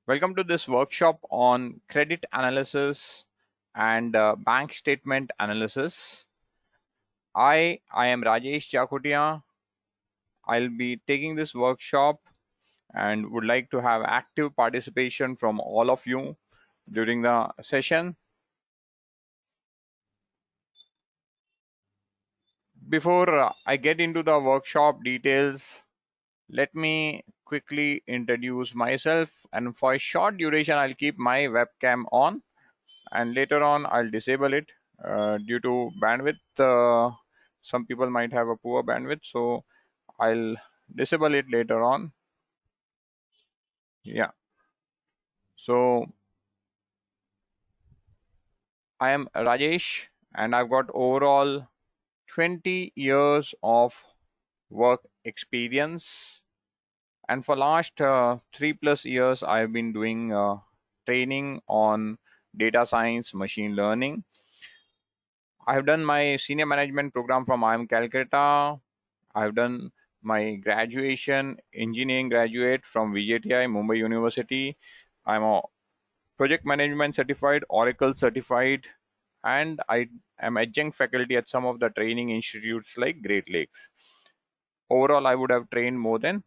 Welcome to this workshop on credit analysis and bank statement analysis. I am Rajesh Chakutia. I'll be taking this workshop and would like to have active participation from all of you during the session. Before I get into the workshop details, let me quickly introduce myself, and for a short duration I'll keep my webcam on and later on I'll disable it due to bandwidth. Some people might have a poor bandwidth, so I'll disable it later on. Yeah, so I am Rajesh and I've got overall 20 years of work experience, and for last 3+ years I've been doing training on data science, machine learning. I have done my senior management program from IIM Calcutta. I've done my graduation, engineering graduate from VJTI, Mumbai University. I'm a project management certified, Oracle certified, and I am adjunct faculty at some of the training institutes like Great Lakes. Overall, I would have trained more than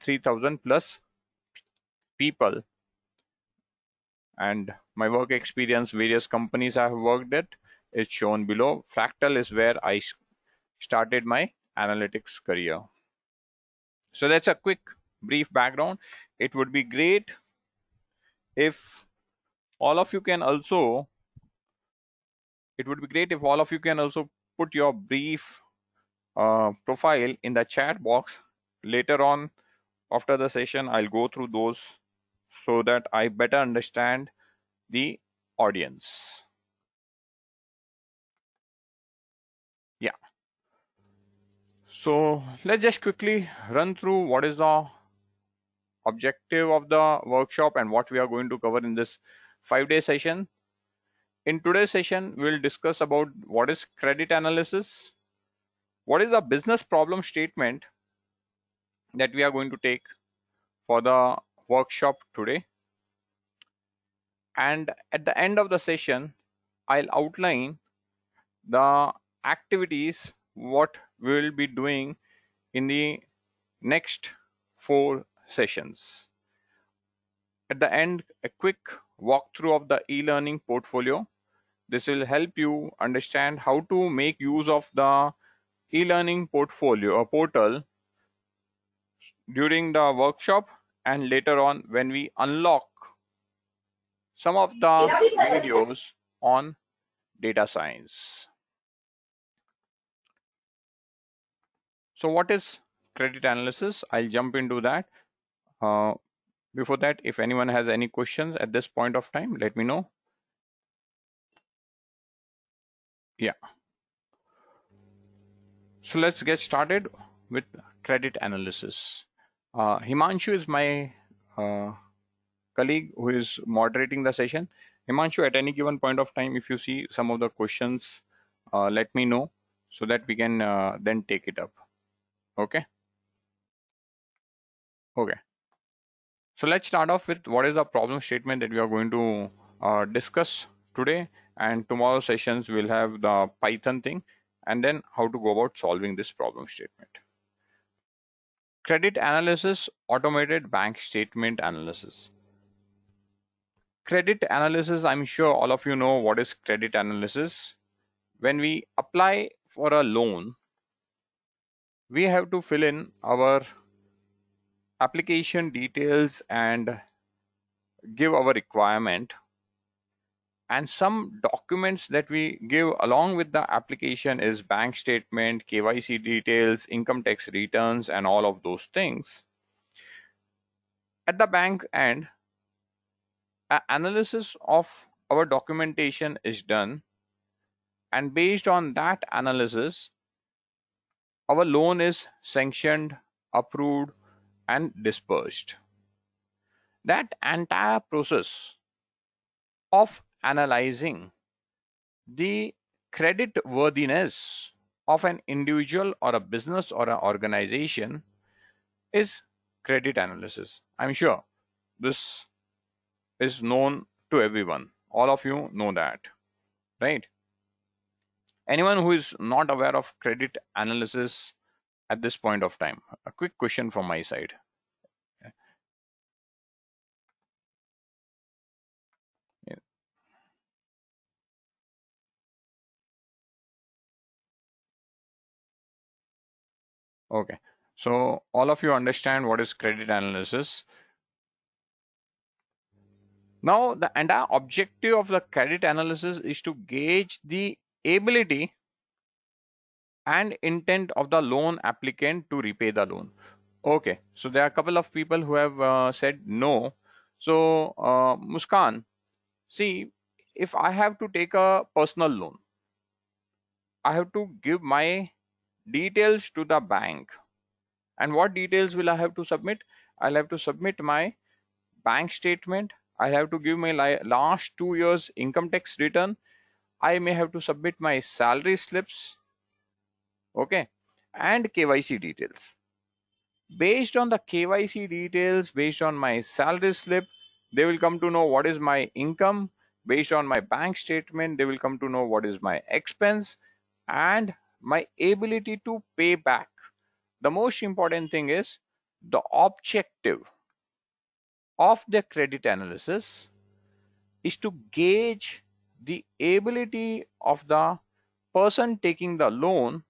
3,000 plus people, and my work experience, various companies I have worked at, is shown below. Fractal is where I started my analytics career. So that's a quick brief background. It would be great if all of you can also put your brief profile in the chat box. Later on after the session I'll go through those so that I better understand the audience. Yeah, so let's just quickly run through what is the objective of the workshop and what we are going to cover in this 5-day session. In today's session, we'll discuss about what is credit analysis, what is the business problem statement that we are going to take for the workshop today. And at the end of the session, I'll outline the activities what we will be doing in the next 4 sessions. At the end, a quick walkthrough of the e-learning portfolio. This will help you understand how to make use of the e-learning portfolio or portal during the workshop and later on when we unlock some of the videos on data science. So what is credit analysis? I'll jump into that. Before that, if anyone has any questions at this point of time, let me know. Yeah. So let's get started with credit analysis. Himanshu is my colleague who is moderating the session. Himanshu, at any given point of time, if you see some of the questions, let me know so that we can then take it up. Okay. Okay. So let's start off with what is the problem statement that we are going to discuss today, and tomorrow's sessions will have the Python thing and then how to go about solving this problem statement. Credit analysis, automated bank statement analysis. Credit analysis, I'm sure all of you know what is credit analysis. When we apply for a loan, we have to fill in our application details and give our requirement, and some documents that we give along with the application is bank statement, KYC details, income tax returns, and all of those things. At the bank end, an analysis of our documentation is done, and based on that analysis, our loan is sanctioned, approved, and dispersed. That entire process of analyzing the credit worthiness of an individual or a business or an organization is credit analysis. I'm sure this is known to everyone. All of you know that, right? Anyone who is not aware of credit analysis at this point of time? A quick question from my side. Yeah. Okay. So all of you understand what is credit analysis. Now, the entire objective of the credit analysis is to gauge the ability and intent of the loan applicant to repay the loan. Okay. So there are a couple of people who have said no. So, Muskan, see, if I have to take a personal loan, I have to give my details to the bank. And what details will I have to submit? I'll have to submit my bank statement. I have to give my last 2 years income tax return. I may have to submit my salary slips, okay, and KYC details. Based on the KYC details, based on my salary slip, they will come to know what is my income. Based on my bank statement, they will come to know what is my expense and my ability to pay back. The most important thing is the objective of the credit analysis is to gauge the ability of the person taking the loan,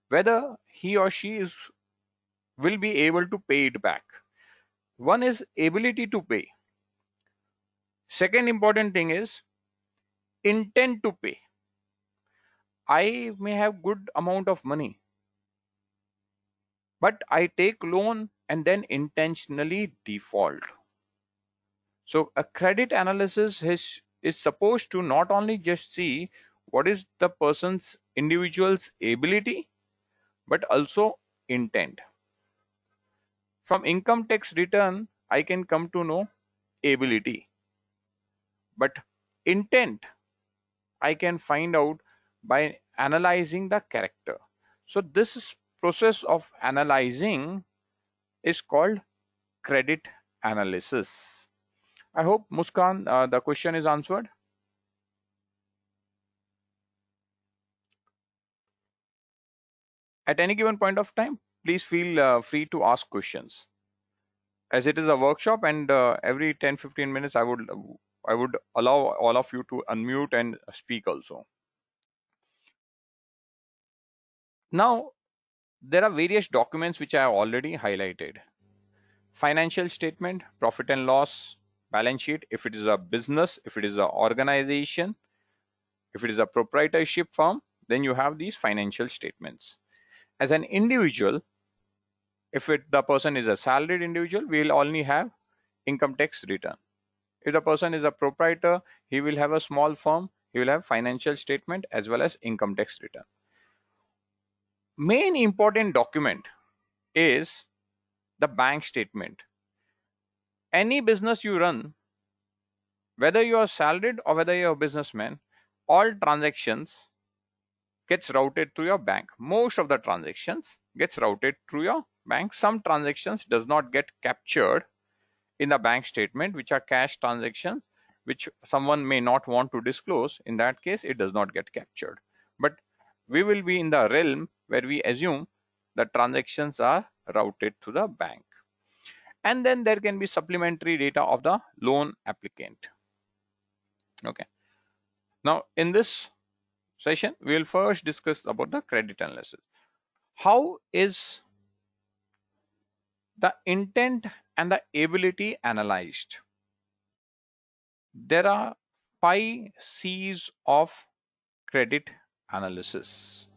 whether he or she is will be able to pay it back. One is ability to pay. Second important thing is intent to pay. I may have good amount of money, but I take loan and then intentionally default. So a credit analysis is supposed to not only just see what is the person's individual's ability, but also intent. From income tax return, I can come to know ability, but intent I can find out by analyzing the character. So this process of analyzing is called credit analysis. I hope Muskan, the question is answered. At any given point of time, please feel free to ask questions. As it is a workshop, and every 10-15 minutes, I would allow all of you to unmute and speak also. Now, there are various documents which I have already highlighted. Financial statement, profit and loss, balance sheet, if it is a business, if it is an organization, if it is a proprietorship firm, then you have these financial statements. As an individual, if the person is a salaried individual, we will only have income tax return. If the person is a proprietor, he will have a small firm, he will have financial statement as well as income tax return. Main important document is the bank statement. Any business you run, whether you are salaried or whether you're a businessman, all transactions gets routed through your bank. Most of the transactions gets routed through your bank. Some transactions does not get captured in the bank statement, which are cash transactions, which someone may not want to disclose. In that case, it does not get captured. But we will be in the realm where we assume that transactions are routed to the bank. And then there can be supplementary data of the loan applicant. Okay. Now, in this session, we will first discuss about the credit analysis. How is the intent and the ability analyzed? There are 5 C's of credit analysis.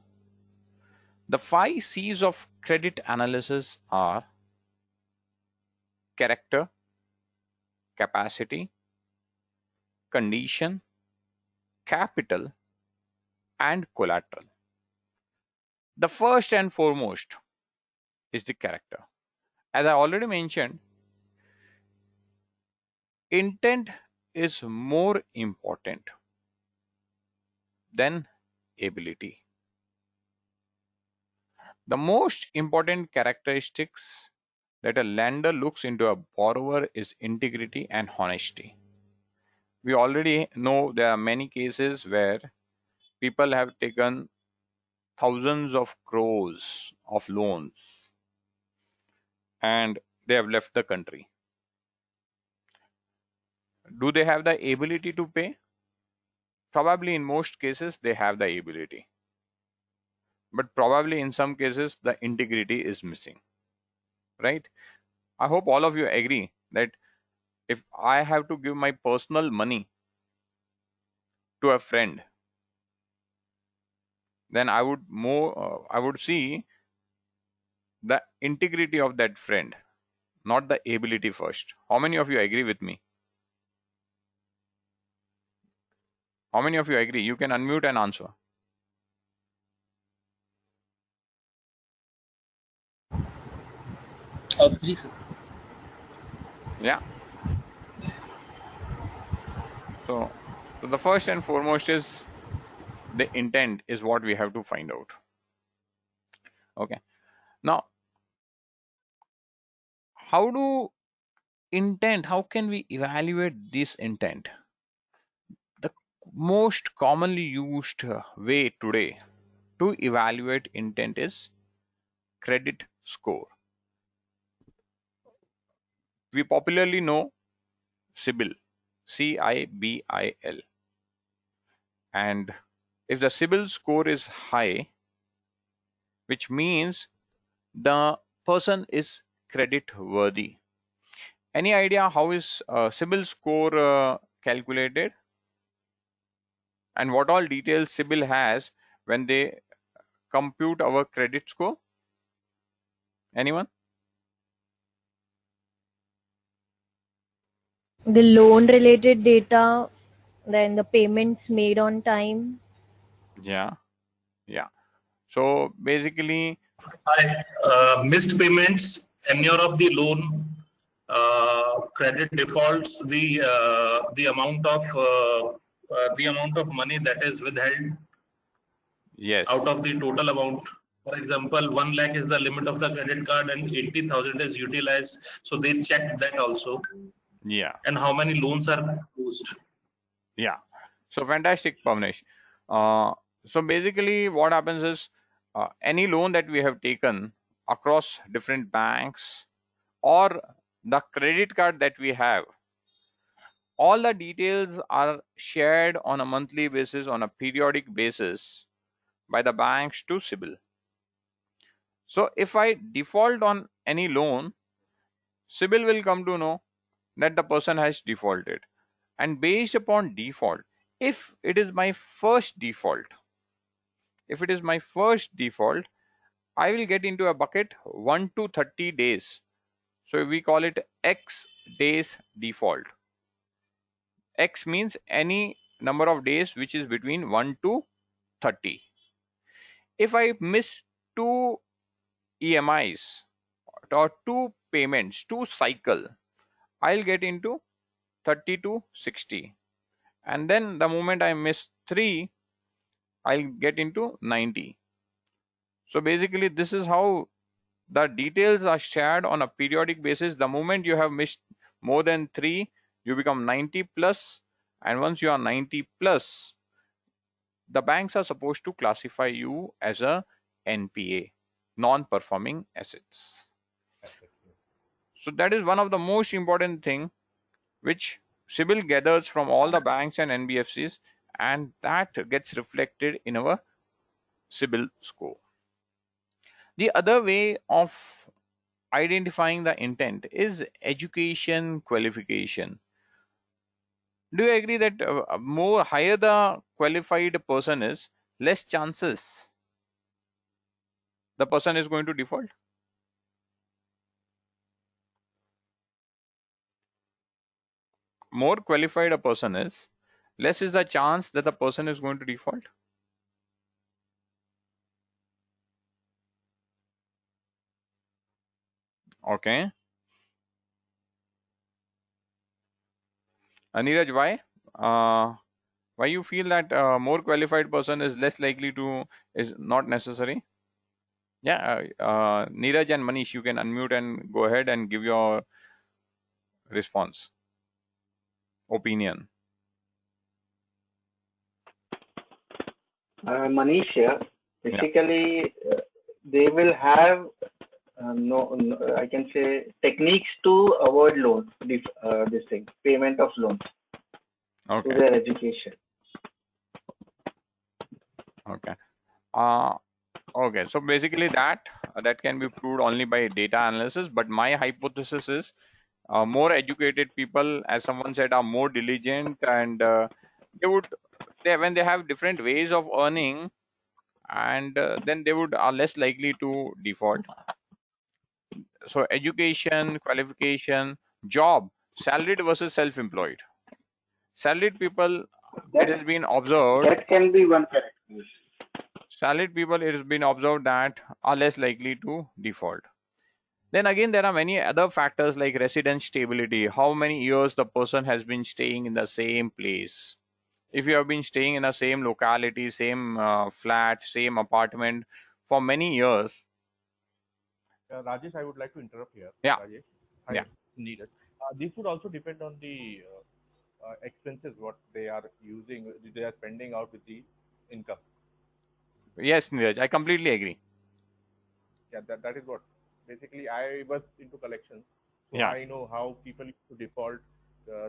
The 5 C's of credit analysis are character, capacity, condition, capital, and collateral. The first and foremost is the character. As I already mentioned, intent is more important than ability. The most important characteristics that a lender looks into a borrower is integrity and honesty. We already know there are many cases where people have taken thousands of crores of loans and they have left the country. Do they have the ability to pay? Probably in most cases they have the ability, but probably in some cases the integrity is missing, right? I hope all of you agree that if I have to give my personal money to a friend, then I would see the integrity of that friend, not the ability first. How many of you agree with me? How many of you agree? You can unmute and answer. Please. Yeah. So the first and foremost is the intent is what we have to find out. Okay. Now, how can we evaluate this intent? The most commonly used way today to evaluate intent is credit score. We popularly know CIBIL, CIBIL. And if the CIBIL score is high, which means the person is credit worthy. Any idea how is CIBIL score calculated and what all details CIBIL has when they compute our credit score? Anyone? The loan related data, then the payments made on time. Yeah. So basically, Missed payments, tenure of the loan, credit defaults, the amount of money that is withheld yes. out of the total amount. For example, 1 lakh is the limit of the credit card and 80,000 is utilized. So they check that also. Yeah. And how many loans are closed. Yeah. So fantastic, Pavnesh. So basically, what happens is any loan that we have taken across different banks or the credit card that we have, all the details are shared on a monthly basis, on a periodic basis by the banks to CIBIL. So if I default on any loan, CIBIL will come to know that the person has defaulted. And based upon default, if it is my first default, I will get into a bucket 1 to 30 days. So we call it X days default. X means any number of days which is between 1 to 30. If I miss two EMIs or two payments, two cycle, I'll get into 30 to 60. And then the moment I miss three, I'll get into 90. So basically, this is how the details are shared on a periodic basis. The moment you have missed more than three, you become 90 plus. And once you are 90 plus, the banks are supposed to classify you as a NPA, non-performing assets. So that is one of the most important thing which CIBIL gathers from all the banks and NBFCs, and that gets reflected in our CIBIL score. The other way of identifying the intent is education qualification. Do you agree that more higher the qualified person is, less chances the person is going to default? More qualified a person is, less is the chance that the person is going to default. Okay. Neeraj, why you feel that more qualified person is less likely to, is not necessary? Yeah, Neeraj and Manish, you can unmute and go ahead and give your response, opinion. Manish here. Basically, they will have I can say techniques to avoid loans. This thing, payment of loans to Okay. their education. Okay. Okay. So basically that can be proved only by data analysis. But my hypothesis is more educated people, as someone said, are more diligent, and when they have different ways of earning, and then they would are less likely to default. So education, qualification, job, salaried versus self-employed. Salaried people, it has been observed. That can be one characteristic. Salaried people, it has been observed that are less likely to default. Then again, there are many other factors like residence stability. How many years the person has been staying in the same place. If you have been staying in the same locality, same flat, same apartment for many years. Rajesh, I would like to interrupt here. Yeah. Rajesh, Yeah. Needed. This would also depend on the expenses, what they are using, they are spending out with the income. Yes, Neeraj, I completely agree. Yeah, that is what. Basically, I was into collections, so Yeah. I know how people used to default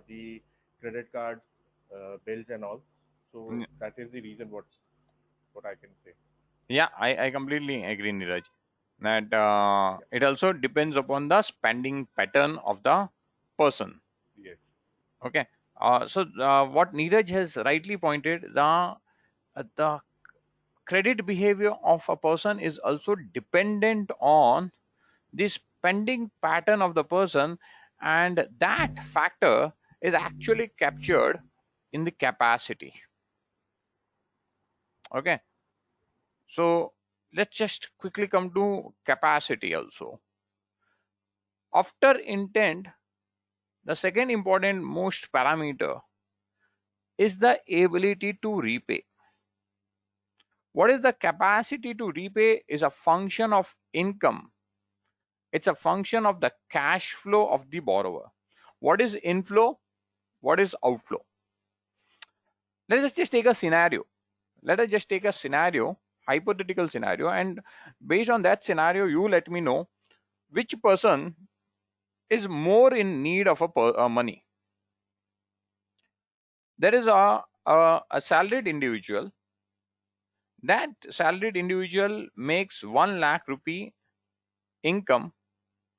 the credit cards, bills, and all. So that is the reason what I can say. Yeah, I completely agree, Neeraj. That it also depends upon the spending pattern of the person. Yes. Okay. What Neeraj has rightly pointed, the credit behavior of a person is also dependent on the spending pattern of the person, and that factor is actually captured in the capacity. Okay. So let's just quickly come to capacity also. After intent, the second important most parameter is the ability to repay. What is the capacity to repay is a function of income. It's a function of the cash flow of the borrower. What is inflow? What is outflow? Let us just take a scenario. Let us just take a scenario, hypothetical scenario, and based on that scenario, you let me know which person is more in need of money. There is a salaried individual. That salaried individual makes 1 lakh rupee income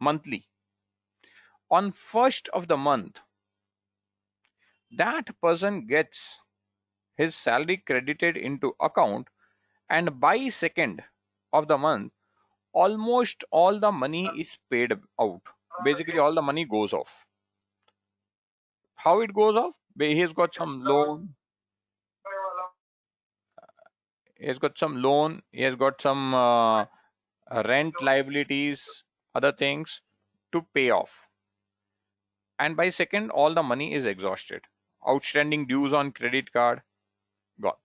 monthly. On first of the month, that person gets his salary credited into account, and by second of the month, almost all the money is paid out. Basically, all the money goes off. How it goes off? He has got some loan. He has got some loan. He has got some rent liabilities, other things to pay off. And by second, all the money is exhausted. Outstanding dues on credit card, gone.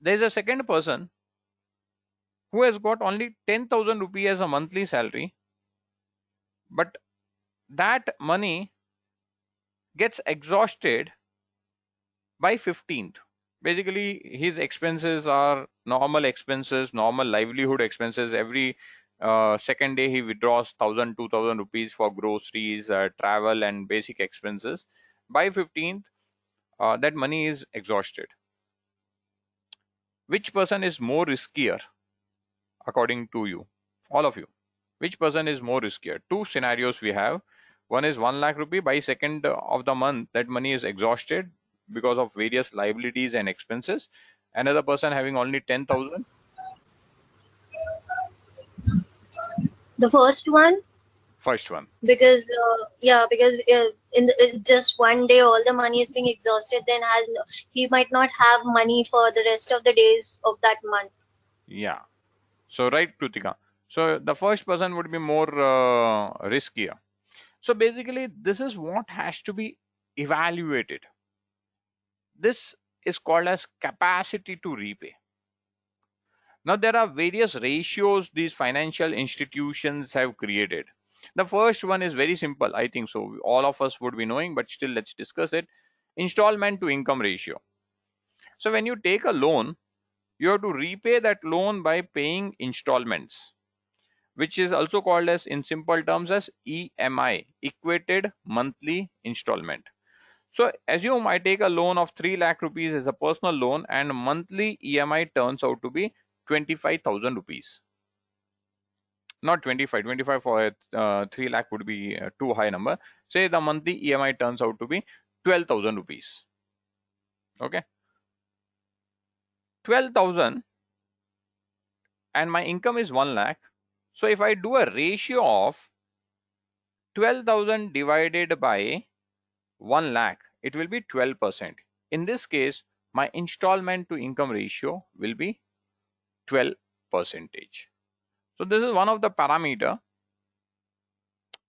There's a second person who has got only 10,000 rupees as a monthly salary, but that money gets exhausted by 15th. Basically, his expenses are normal expenses, normal livelihood expenses. Every second day he withdraws 1,000, 2,000 rupees for groceries, travel, and basic expenses. By 15th, that money is exhausted. Which person is more riskier, according to you, all of you? Which person is more riskier? Two scenarios we have. One is 1 lakh rupee. By second of the month, that money is exhausted because of various liabilities and expenses. Another person having only 10,000. The first one, First one. because just one day all the money is being exhausted, then he might not have money for the rest of the days of that month. Yeah. So right, Krutika. So the first person would be more riskier. So basically, this is what has to be evaluated. This is called as capacity to repay. Now, there are various ratios these financial institutions have created. The first one is very simple. I think so. All of us would be knowing, but still, let's discuss it. Installment to income ratio. So when you take a loan, you have to repay that loan by paying installments, which is also called as, in simple terms, as EMI, equated monthly installment. So assume I take a loan of 3 lakh rupees as a personal loan, and monthly EMI turns out to be 25,000 rupees. Not 25 for 3 lakh would be too high number. Say the monthly EMI turns out to be 12,000 rupees. Okay, 12,000, and my income is 1 lakh. So if I do a ratio of 12,000 divided by 1 lakh, it will be 12%. In this case, my installment to income ratio will be 12%. So this is one of the parameter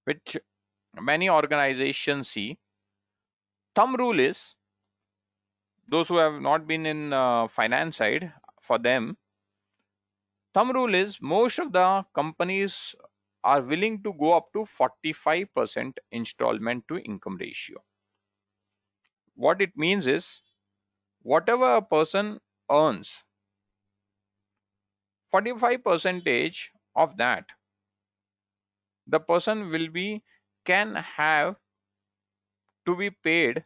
which many organizations see. Thumb rule is, those who have not been in finance side, for them, thumb rule is most of the companies are willing to go up to 45% installment to income ratio. What it means is, whatever a person earns, 45% of that the person can have to be paid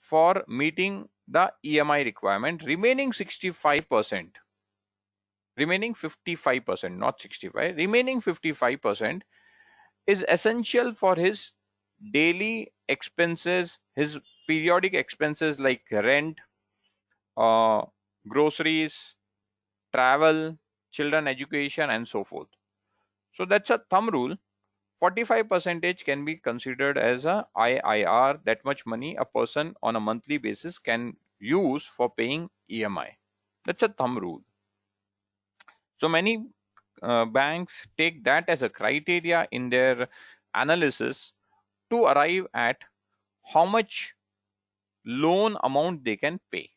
for meeting the EMI requirement. Remaining 65%, remaining 55%, not 65, remaining 55% is essential for his daily expenses, his periodic expenses like rent, groceries, travel, children education, and so forth. So that's a thumb rule. 45% can be considered as a IIR, that much money a person on a monthly basis can use for paying EMI. That's a thumb rule. So many banks take that as a criteria in their analysis to arrive at how much loan amount they can pay.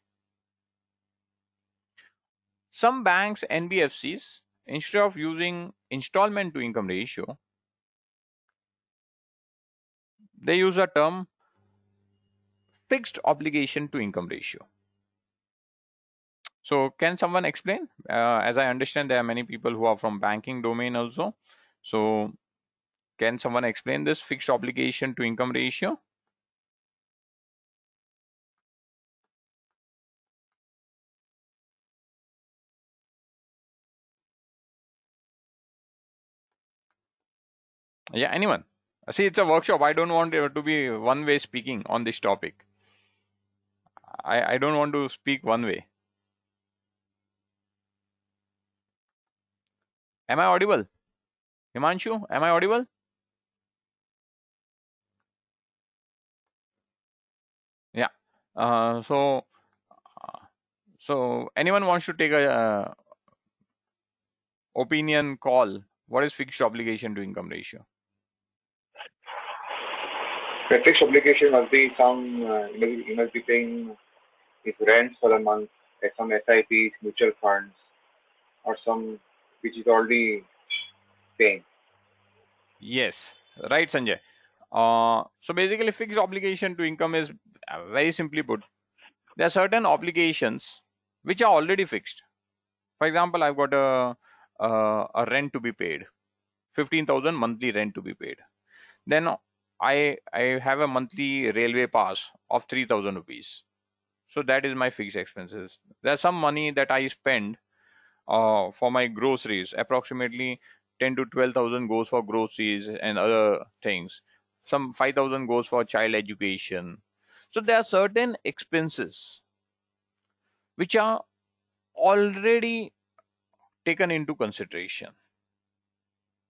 Some banks, NBFCs, instead of using installment to income ratio, they use a term fixed obligation to income ratio. So can someone explain? As I understand, there are many people who are from banking domain also. So can someone explain this fixed obligation to income ratio? Yeah, anyone? See, it's a workshop. I don't want it to be one way speaking on this topic. I don't want to speak one way. Am I audible? Himanshu, am I audible? Yeah. So anyone wants to take a opinion call? What is fixed obligation to income ratio? The fixed obligation must be some, you must be paying his rent for a month, some SIPs, mutual funds, or some which is already paying. Yes, right, Sanjay. So basically, fixed obligation to income is very simply put, there are certain obligations which are already fixed. For example, I've got a rent to be paid, 15,000 monthly rent to be paid. Then I have a monthly railway pass of 3,000 rupees. So that is my fixed expenses. There's some money that I spend for my groceries. Approximately 10 to 12,000 goes for groceries and other things. Some 5,000 goes for child education. So there are certain expenses which are already taken into consideration.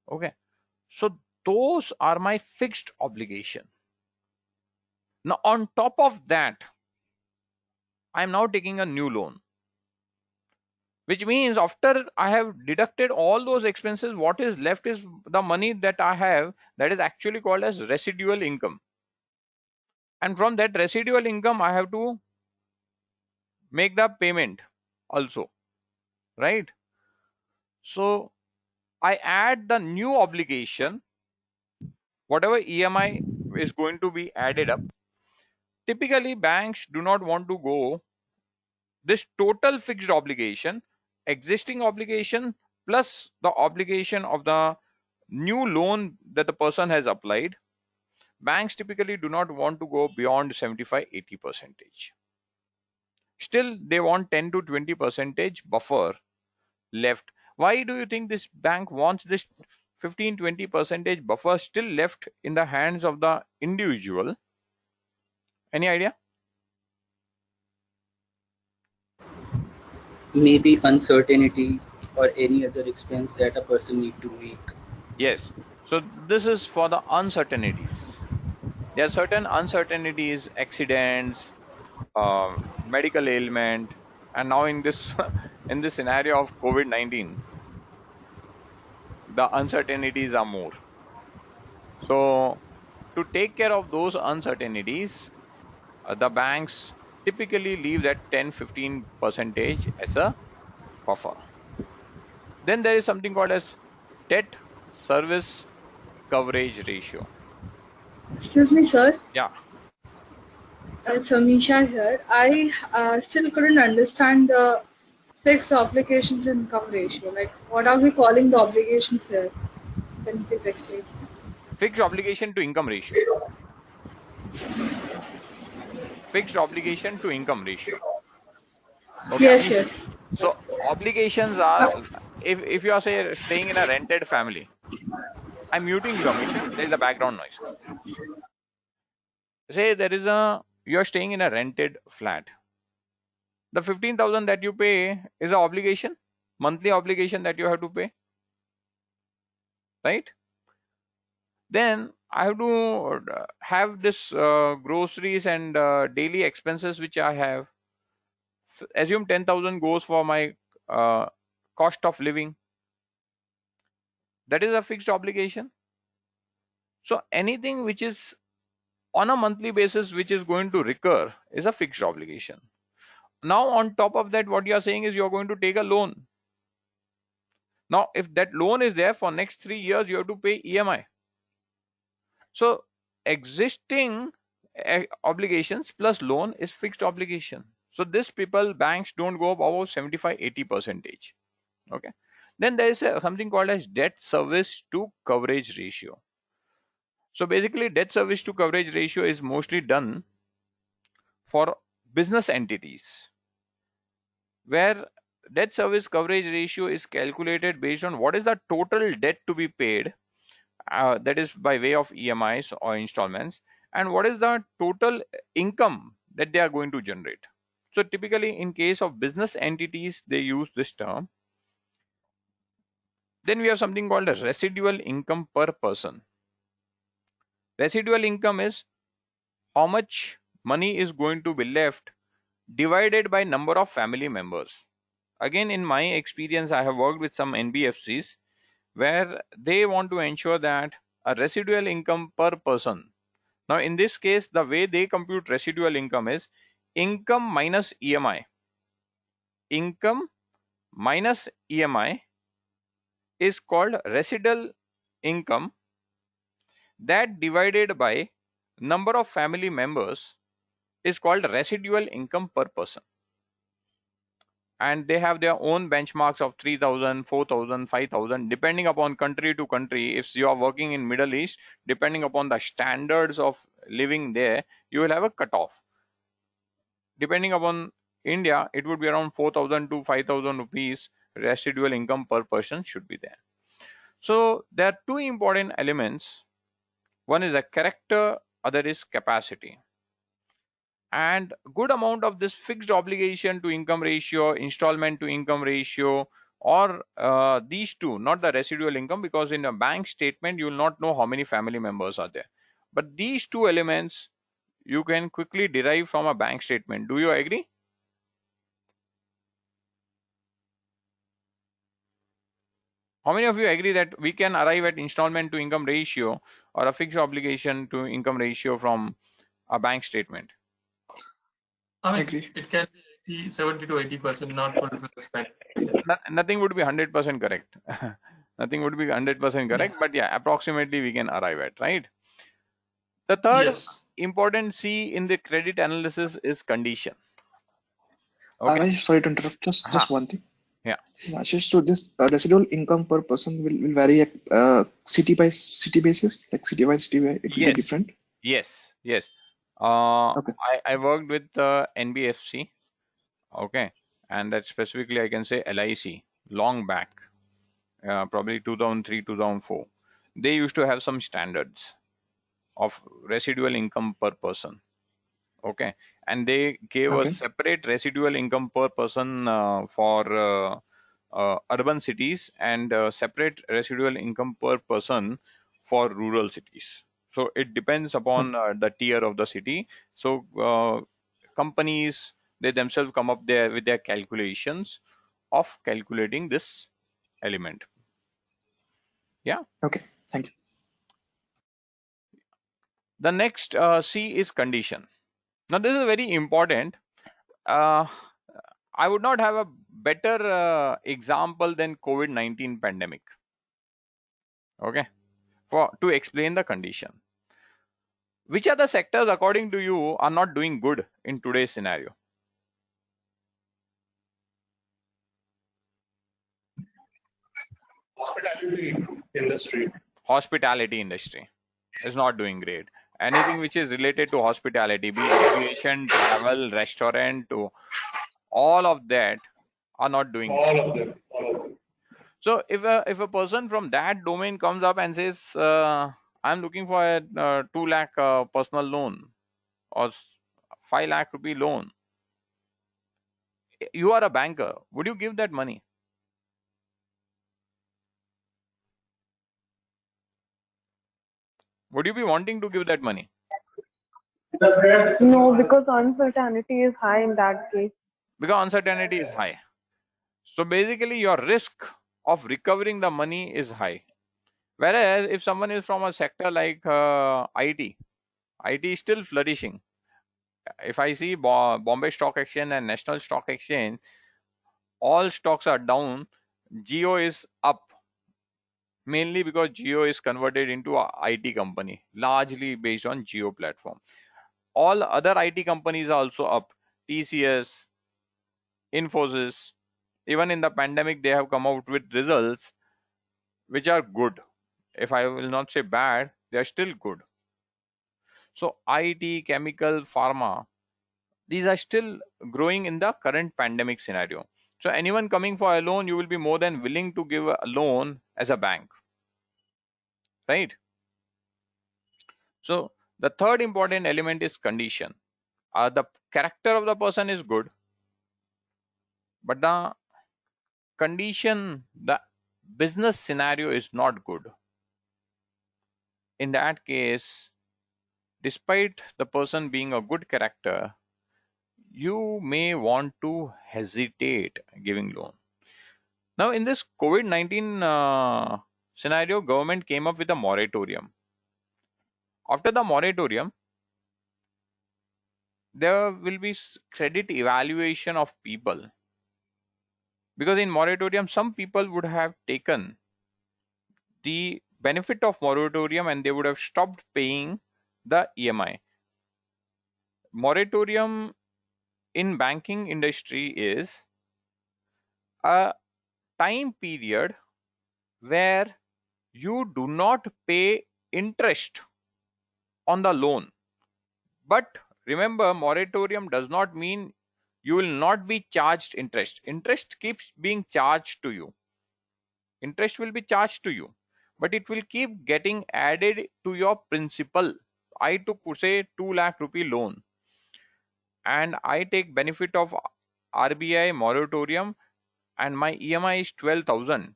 Okay. So those are my fixed obligation. Now on top of that, I am now taking a new loan, which means after I have deducted all those expenses, what is left is the money that I have, that is actually called as residual income. And from that residual income, I have to make the payment also, right? So I add the new obligation, whatever EMI is going to be added up. Typically, banks do not want to go this total fixed obligation, existing obligation plus the obligation of the new loan that the person has applied, banks typically do not want to go beyond 75-80%. Still, they want 10 to 20% buffer left. Why do you think this bank wants this 15-20% buffer still left in the hands of the individual? Any idea? Maybe uncertainty or any other expense that a person need to make. Yes. So this is for the uncertainties. There are certain uncertainties, accidents, medical ailment, and now in this in this scenario of COVID-19, the uncertainties are more. So to take care of those uncertainties, the banks typically leave that 10-15% as a buffer. Then there is something called as debt service coverage ratio. Excuse me, sir. Yeah. It's Amisha here. I still couldn't understand the fixed obligation to income ratio. Like, what are we calling the obligations here? Can you please explain? Fixed obligation to income ratio. Fixed obligation to income ratio. Okay. Yes, yes. So obligations are, if you are say staying in a rented family, I'm muting you, Amisha. There is a background noise. Say you're staying in a rented flat. The 15,000 that you pay is an obligation, monthly obligation that you have to pay, right? Then I have to have this groceries and daily expenses which I have. Assume 10,000 goes for my cost of living. That is a fixed obligation. So anything which is on a monthly basis which is going to recur is a fixed obligation. Now on top of that, what you are saying is you're going to take a loan. Now if that loan is there for next 3 years, you have to pay EMI. So existing obligations plus loan is fixed obligation. So this banks don't go above 75-80%. Okay. Then there is something called as debt service to coverage ratio. So basically debt service to coverage ratio is mostly done for business entities, where debt service coverage ratio is calculated based on what is the total debt to be paid, that is by way of EMIs or installments, and what is the total income that they are going to generate. So typically in case of business entities, they use this term. Then we have something called a residual income per person. Residual income is how much money is going to be left divided by number of family members. Again, in my experience, I have worked with some NBFCs where they want to ensure that a residual income per person. Now, in this case, the way they compute residual income is income minus EMI. Income minus EMI is called residual income, that divided by number of family members is called residual income per person. And they have their own benchmarks of 3,000, 4,000, 5,000, depending upon country to country. If you are working in Middle East, depending upon the standards of living there, you will have a cutoff. Depending upon India, it would be around 4,000 to 5,000 rupees residual income per person should be there. So there are two important elements. One is a character, other is capacity. And good amount of this fixed obligation to income ratio, installment to income ratio, or these two, not the residual income, because in a bank statement you will not know how many family members are there. But these two elements you can quickly derive from a bank statement. Do you agree? How many of you agree that we can arrive at installment to income ratio or a fixed obligation to income ratio from a bank statement? I mean, it can be 70 to 80%, not 100%. Nothing would be 100% correct. Nothing would be 100% correct, but yeah, approximately we can arrive at, right? The third important C in the credit analysis is condition. Okay. Ashish, sorry to interrupt. Just one thing. Yeah. Ashish, so this residual income per person will vary at city by city basis, like city by city, it will be Yes. different. Yes. Yes. Okay. I worked with NBFC. Okay, and that specifically I can say LIC long back, probably 2003, 2004. They used to have some standards of residual income per person. Okay, and they gave a Okay. separate residual income per person for urban cities and separate residual income per person for rural cities. So it depends upon the tier of the city. So companies, they themselves come up there with their calculations of calculating this element. Yeah. Okay. Thank you. The next C is condition. Now this is very important. Uh, I would not have a better example than COVID-19 pandemic. Okay, for to explain the condition. Which are the sectors, according to you, are not doing good in today's scenario? Hospitality industry. Hospitality industry is not doing great. Anything which is related to hospitality, be it aviation, travel, restaurant, to all of that are not doing All great. of them. All of them. So if a person from that domain comes up and says, I'm looking for a 2 lakh personal loan or 5 lakh rupee loan, you are a banker, would you give that money? Would you be wanting to give that money? No, because uncertainty is high in that case. Because uncertainty is high. So basically your risk of recovering the money is high. Whereas if someone is from a sector like IT is still flourishing. If I see Bombay Stock Exchange and National Stock Exchange, all stocks are down. Geo is up, mainly because Geo is converted into a IT company, largely based on Geo platform. All other IT companies are also up. TCS, Infosys, even in the pandemic, they have come out with results which are good. If I will not say bad, they are still good. So IT, chemical, pharma, these are still growing in the current pandemic scenario. So anyone coming for a loan, you will be more than willing to give a loan as a bank, right? So the third important element is condition. The character of the person is good, but the condition, the business scenario is not good. In that case, despite the person being a good character, you may want to hesitate giving loan. Now in this COVID-19 scenario, government came up with a moratorium. After the moratorium, there will be credit evaluation of people, because in moratorium some people would have taken the benefit of moratorium and they would have stopped paying the EMI. Moratorium in banking industry is a time period where you do not pay interest on the loan. But remember, moratorium does not mean you will not be charged interest. Interest keeps being charged to you. Interest will be charged to you, but it will keep getting added to your principal. I took, say, 2 lakh rupee loan and I take benefit of RBI moratorium and my EMI is 12,000.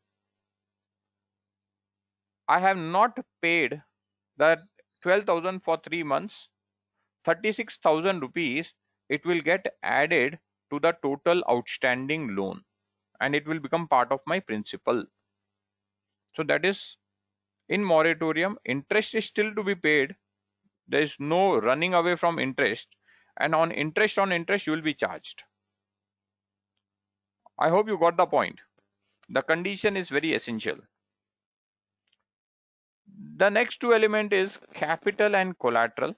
I have not paid the 12,000 for 3 months. 36,000 rupees, it will get added to the total outstanding loan and it will become part of my principal. So that is, in moratorium, interest is still to be paid. There is no running away from interest, and on interest you will be charged. I hope you got the point. The condition is very essential. The next two element is capital and collateral.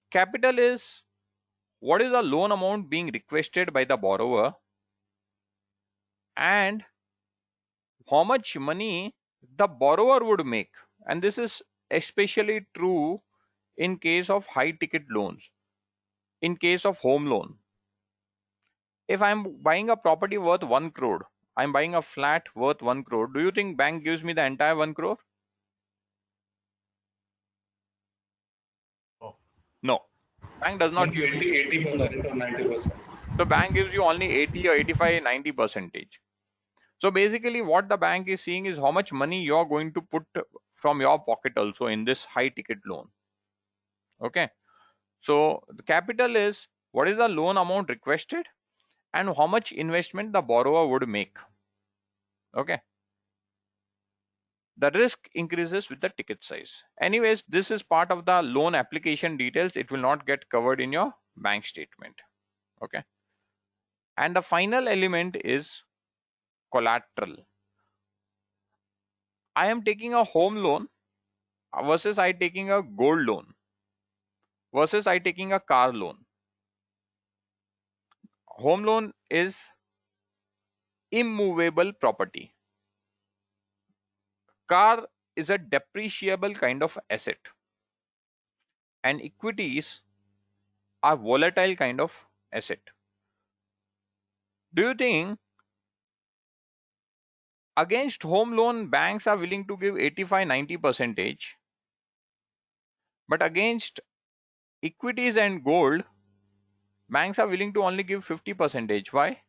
Capital is what is the loan amount being requested by the borrower and how much money the borrower would make. And this is especially true in case of high ticket loans. In case of home loan, if I'm buying a property worth 1 crore, I'm buying a flat worth 1 crore, do you think bank gives me the entire 1 crore? No, bank does not give me 80% or 90%. So bank gives you only 80 or 85, 90%. So basically what the bank is seeing is how much money you're going to put from your pocket also in this high ticket loan. Okay. So the capital is what is the loan amount requested and how much investment the borrower would make. Okay. The risk increases with the ticket size. Anyways, this is part of the loan application details. It will not get covered in your bank statement. Okay. And the final element is collateral. I am taking a home loan versus I taking a gold loan versus I taking a car loan. Home loan is immovable property. Car is a depreciable kind of asset. And equities are volatile kind of asset. Do you think against home loan banks are willing to give 85-90%, but against equities and gold banks are willing to only give 50%? Why?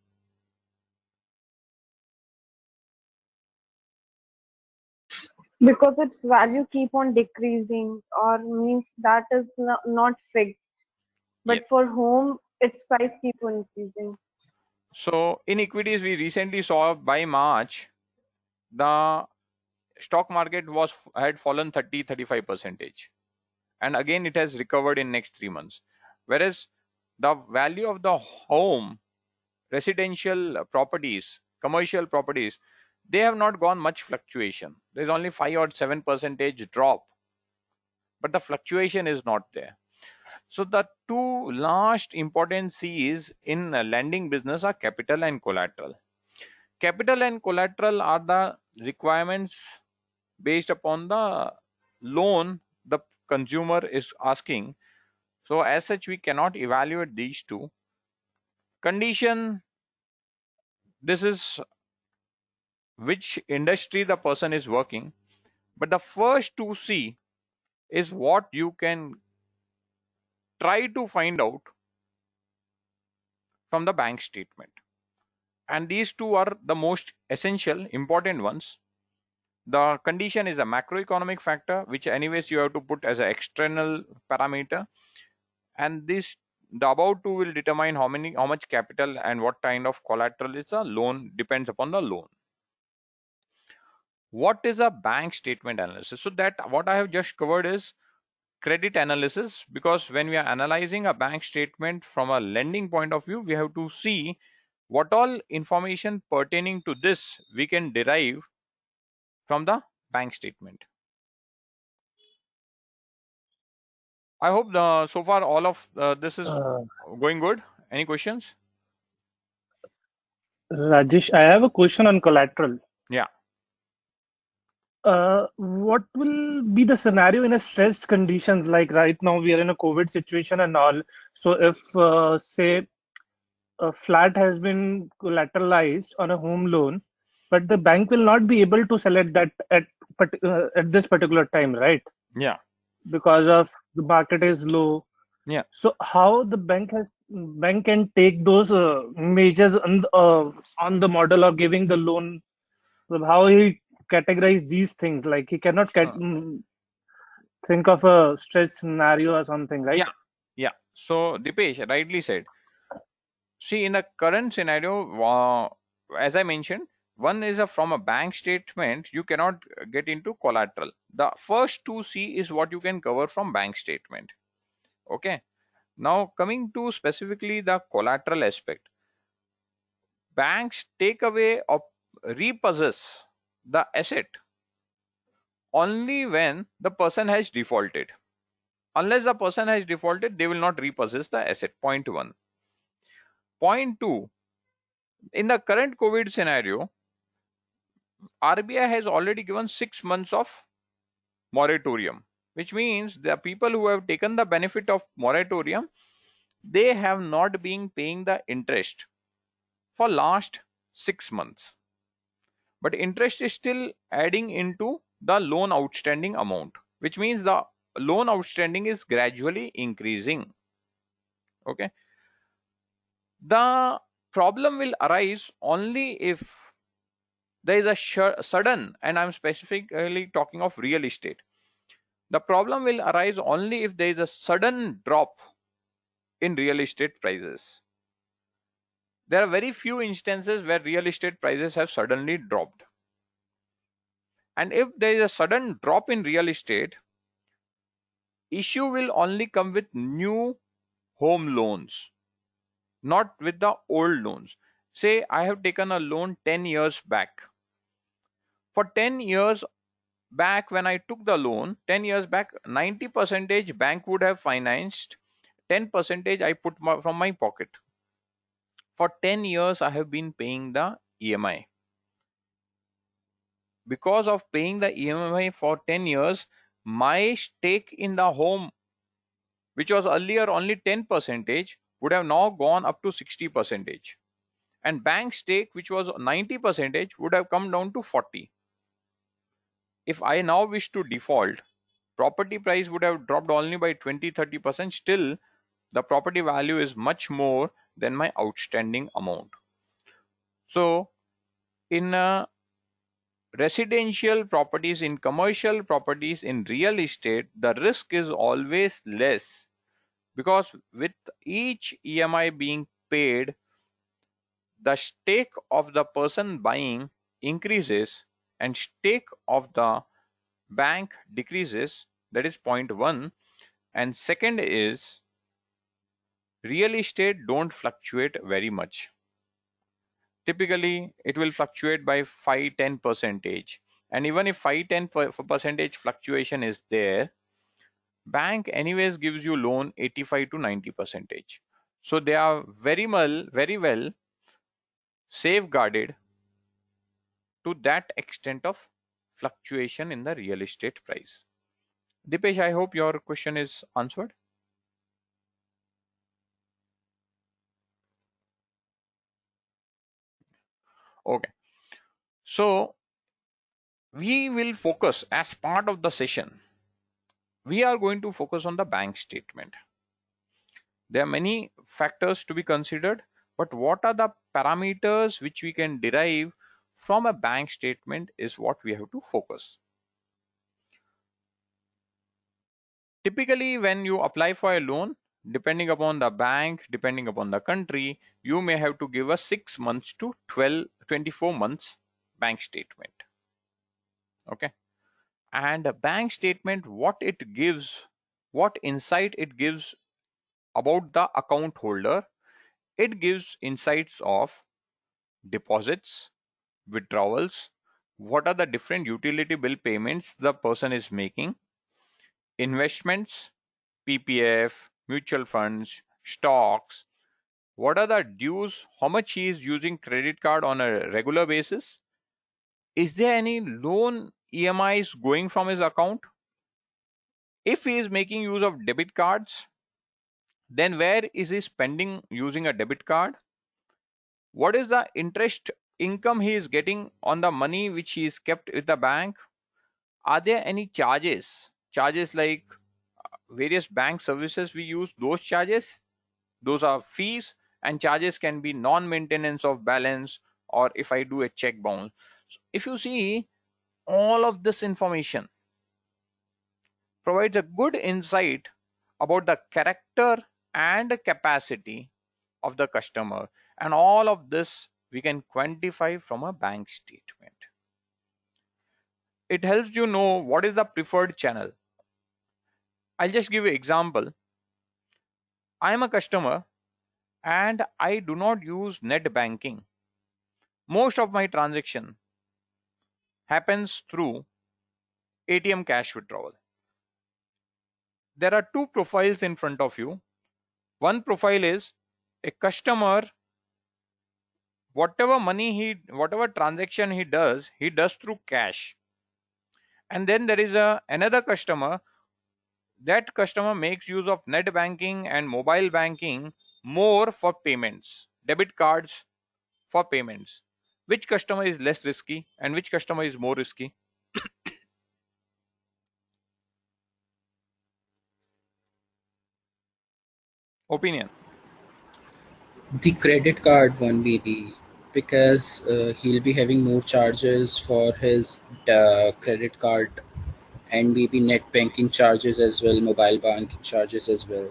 Because its value keep on decreasing, or means that is not fixed. But Yes. for home, its price keep on increasing. So in equities, we recently saw by March, the stock market had fallen 30-35%. And again, it has recovered in next 3 months. Whereas the value of the home, residential properties, commercial properties, they have not gone much fluctuation. There's only 5 or 7% drop, but the fluctuation is not there. So the two last important C's in lending business are capital and collateral. Capital and collateral are the requirements based upon the loan the consumer is asking. So as such, we cannot evaluate these two. Condition, this is which industry the person is working. But the first two C is what you can try to find out from the bank statement. And these two are the most essential, important ones. The condition is a macroeconomic factor, which anyways you have to put as an external parameter. And this, the above two will determine how much capital and what kind of collateral is a loan, depends upon the loan. What is a bank statement analysis? So that what I have just covered is credit analysis, because when we are analyzing a bank statement from a lending point of view, we have to see what all information pertaining to this we can derive from the bank statement. I hope so far all of this is going good. Any questions? Rajesh, I have a question on collateral. Yeah. What will be the scenario in a stressed conditions, like right now we are in a COVID situation and all. So if say a flat has been collateralized on a home loan, but the bank will not be able to sell it that at this particular time, right? Yeah. Because of the market is low. Yeah. So how the bank can take those measures on the model of giving the loan? So how he categorize these things? Like he cannot think of a stress scenario or something, right? Yeah. Yeah. So Dipesh rightly said. See, in the current scenario, as I mentioned, one is from a bank statement, you cannot get into collateral. The first two C is what you can cover from bank statement. Okay. Now coming to specifically the collateral aspect. Banks take away or repossess the asset only when the person has defaulted. Unless the person has defaulted, they will not repossess the asset. Point one. Point two, in the current COVID scenario, RBI has already given 6 months of moratorium, which means the people who have taken the benefit of moratorium, they have not been paying the interest for last 6 months. But interest is still adding into the loan outstanding amount, which means the loan outstanding is gradually increasing. Okay. The problem will arise only if there is a sudden, and I'm specifically talking of real estate. The problem will arise only if there is a sudden drop in real estate prices. There are very few instances where real estate prices have suddenly dropped. And if there is a sudden drop in real estate, issue will only come with new home loans, not with the old loans. Say I have taken a loan 10 years back. For 10 years back, when I took the loan, 10 years back, 90% bank would have financed, 10% I put from my pocket. For 10 years, I have been paying the EMI. Because of paying the EMI for 10 years, my stake in the home, which was earlier only 10%, would have now gone up to 60%. And bank stake, which was 90%, would have come down to 40. If I now wish to default, property price would have dropped only by 20-30%. Still, the property value is much more than my outstanding amount. So, in residential properties, in commercial properties, in real estate, the risk is always less, because with each EMI being paid, the stake of the person buying increases and stake of the bank decreases. That is point one. And second is, real estate don't fluctuate very much. Typically, it will fluctuate by 5-10%. And even if 5-10% fluctuation is there, bank anyways gives you loan 85-90%. So they are very well safeguarded to that extent of fluctuation in the real estate price. Dipesh, I hope your question is answered. Okay. So we will focus, as part of the session, we are going to focus on the bank statement. There are many factors to be considered, but what are the parameters which we can derive from a bank statement is what we have to focus. Typically, when you apply for a loan, depending upon the bank, depending upon the country, you may have to give a 6 months to 24 months bank statement. Okay. And a bank statement, what it gives, what insight it gives about the account holder, it gives insights of deposits, withdrawals, what are the different utility bill payments the person is making, investments, PPF, mutual funds, stocks, what are the dues, how much he is using credit card on a regular basis, is there any loan EMIs going from his account? If he is making use of debit cards, then where is he spending using a debit card? What is the interest income he is getting on the money which he is kept with the bank? Are there any charges? Charges like various bank services we use, those charges, those are fees, and charges can be non-maintenance of balance, or if I do a check bounce. So if you see, all of this information provides a good insight about the character and capacity of the customer, and all of this we can quantify from a bank statement. It helps you know what is the preferred channel. I'll just give you an example. I am a customer and I do not use net banking. Most of my transaction happens through ATM cash withdrawal. there are two profiles in front of you. One profile is a customer, whatever transaction he does through cash. And then there is another customer. That customer makes use of net banking and mobile banking more for payments, debit cards for payments. Which customer is less risky and which customer is more risky? Opinion. The credit card one maybe, because he'll be having more charges for his credit card, and maybe net banking charges as well, mobile banking charges as well.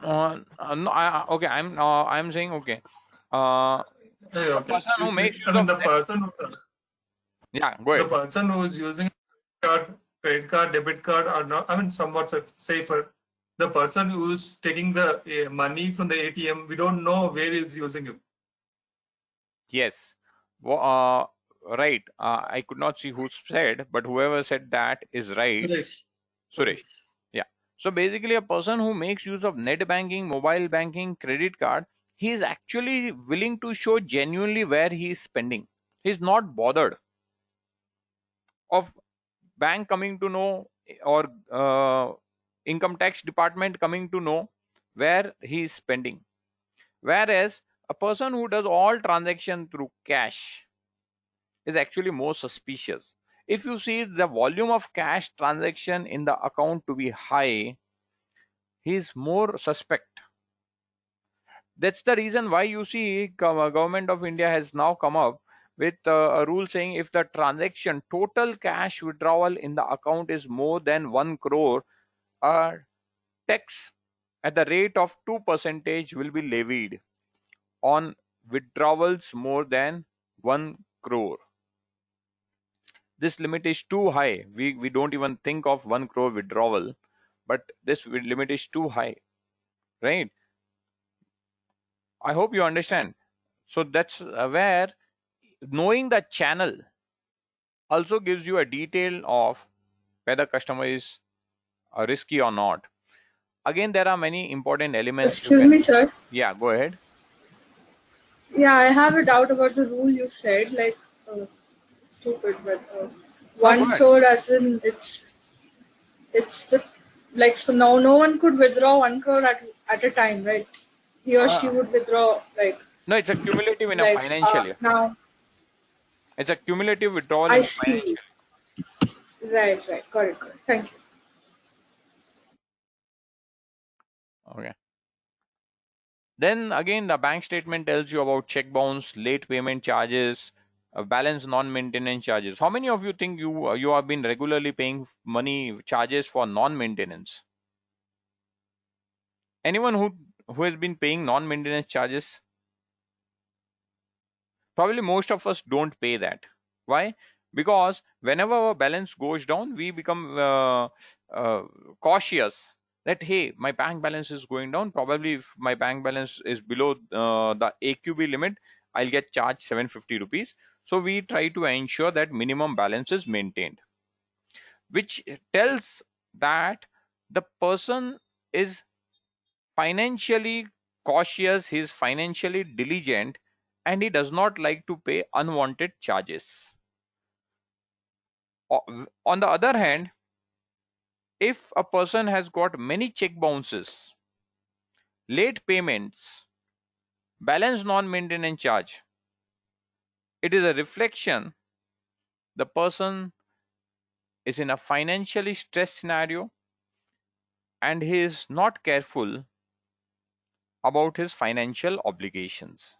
No, okay, I'm saying okay. A person who makes use of the person who yeah, go ahead. The person who is using credit card, debit card are not, I mean, somewhat safer. The person who's taking the money from the ATM, we don't know where he's using it. Yes. Right. I could not see who said, but whoever said that is right. Suresh. Yeah. So basically, a person who makes use of net banking, mobile banking, credit card, he is actually willing to show genuinely where he is spending. He's not bothered of bank coming to know or income tax department coming to know where he is spending. Whereas a person who does all transaction through cash is actually more suspicious. If you see the volume of cash transaction in the account to be high, he is more suspect. That's the reason why you see government of India has now come up with a rule saying if the transaction total cash withdrawal in the account is more than 1 crore, a tax at the rate of 2% will be levied on withdrawals more than 1 crore. This limit is too high. We don't even think of 1 crore withdrawal, but this limit is too high, right? I hope you understand. So that's where knowing the channel also gives you a detail of whether customer is risky or not. Again, there are many important elements. Excuse me, sir. Yeah, go ahead. Yeah, I have a doubt about the rule you said. Like, stupid, but 1 crore as in it's the, like, so now no one could withdraw 1 crore at a time, right? He or she would withdraw like. No, it's a cumulative in a financial year. Now. It's a cumulative withdrawal I in see. financial. Right. Got it. Thank you. Okay. Then again, the bank statement tells you about check bounce, late payment charges, balance non-maintenance charges. How many of you think you have been regularly paying money charges for non-maintenance? Anyone who has been paying non-maintenance charges? Probably most of us don't pay that. Why? Because whenever our balance goes down, we become cautious that hey, my bank balance is going down. Probably if my bank balance is below the AQB limit, I'll get charged 750 rupees. So we try to ensure that minimum balance is maintained, which tells that the person is financially cautious, he is financially diligent, and he does not like to pay unwanted charges. On the other hand, if a person has got many check bounces, late payments, balance non-maintenance charge, it is a reflection the person is in a financially stressed scenario and he is not careful about his financial obligations.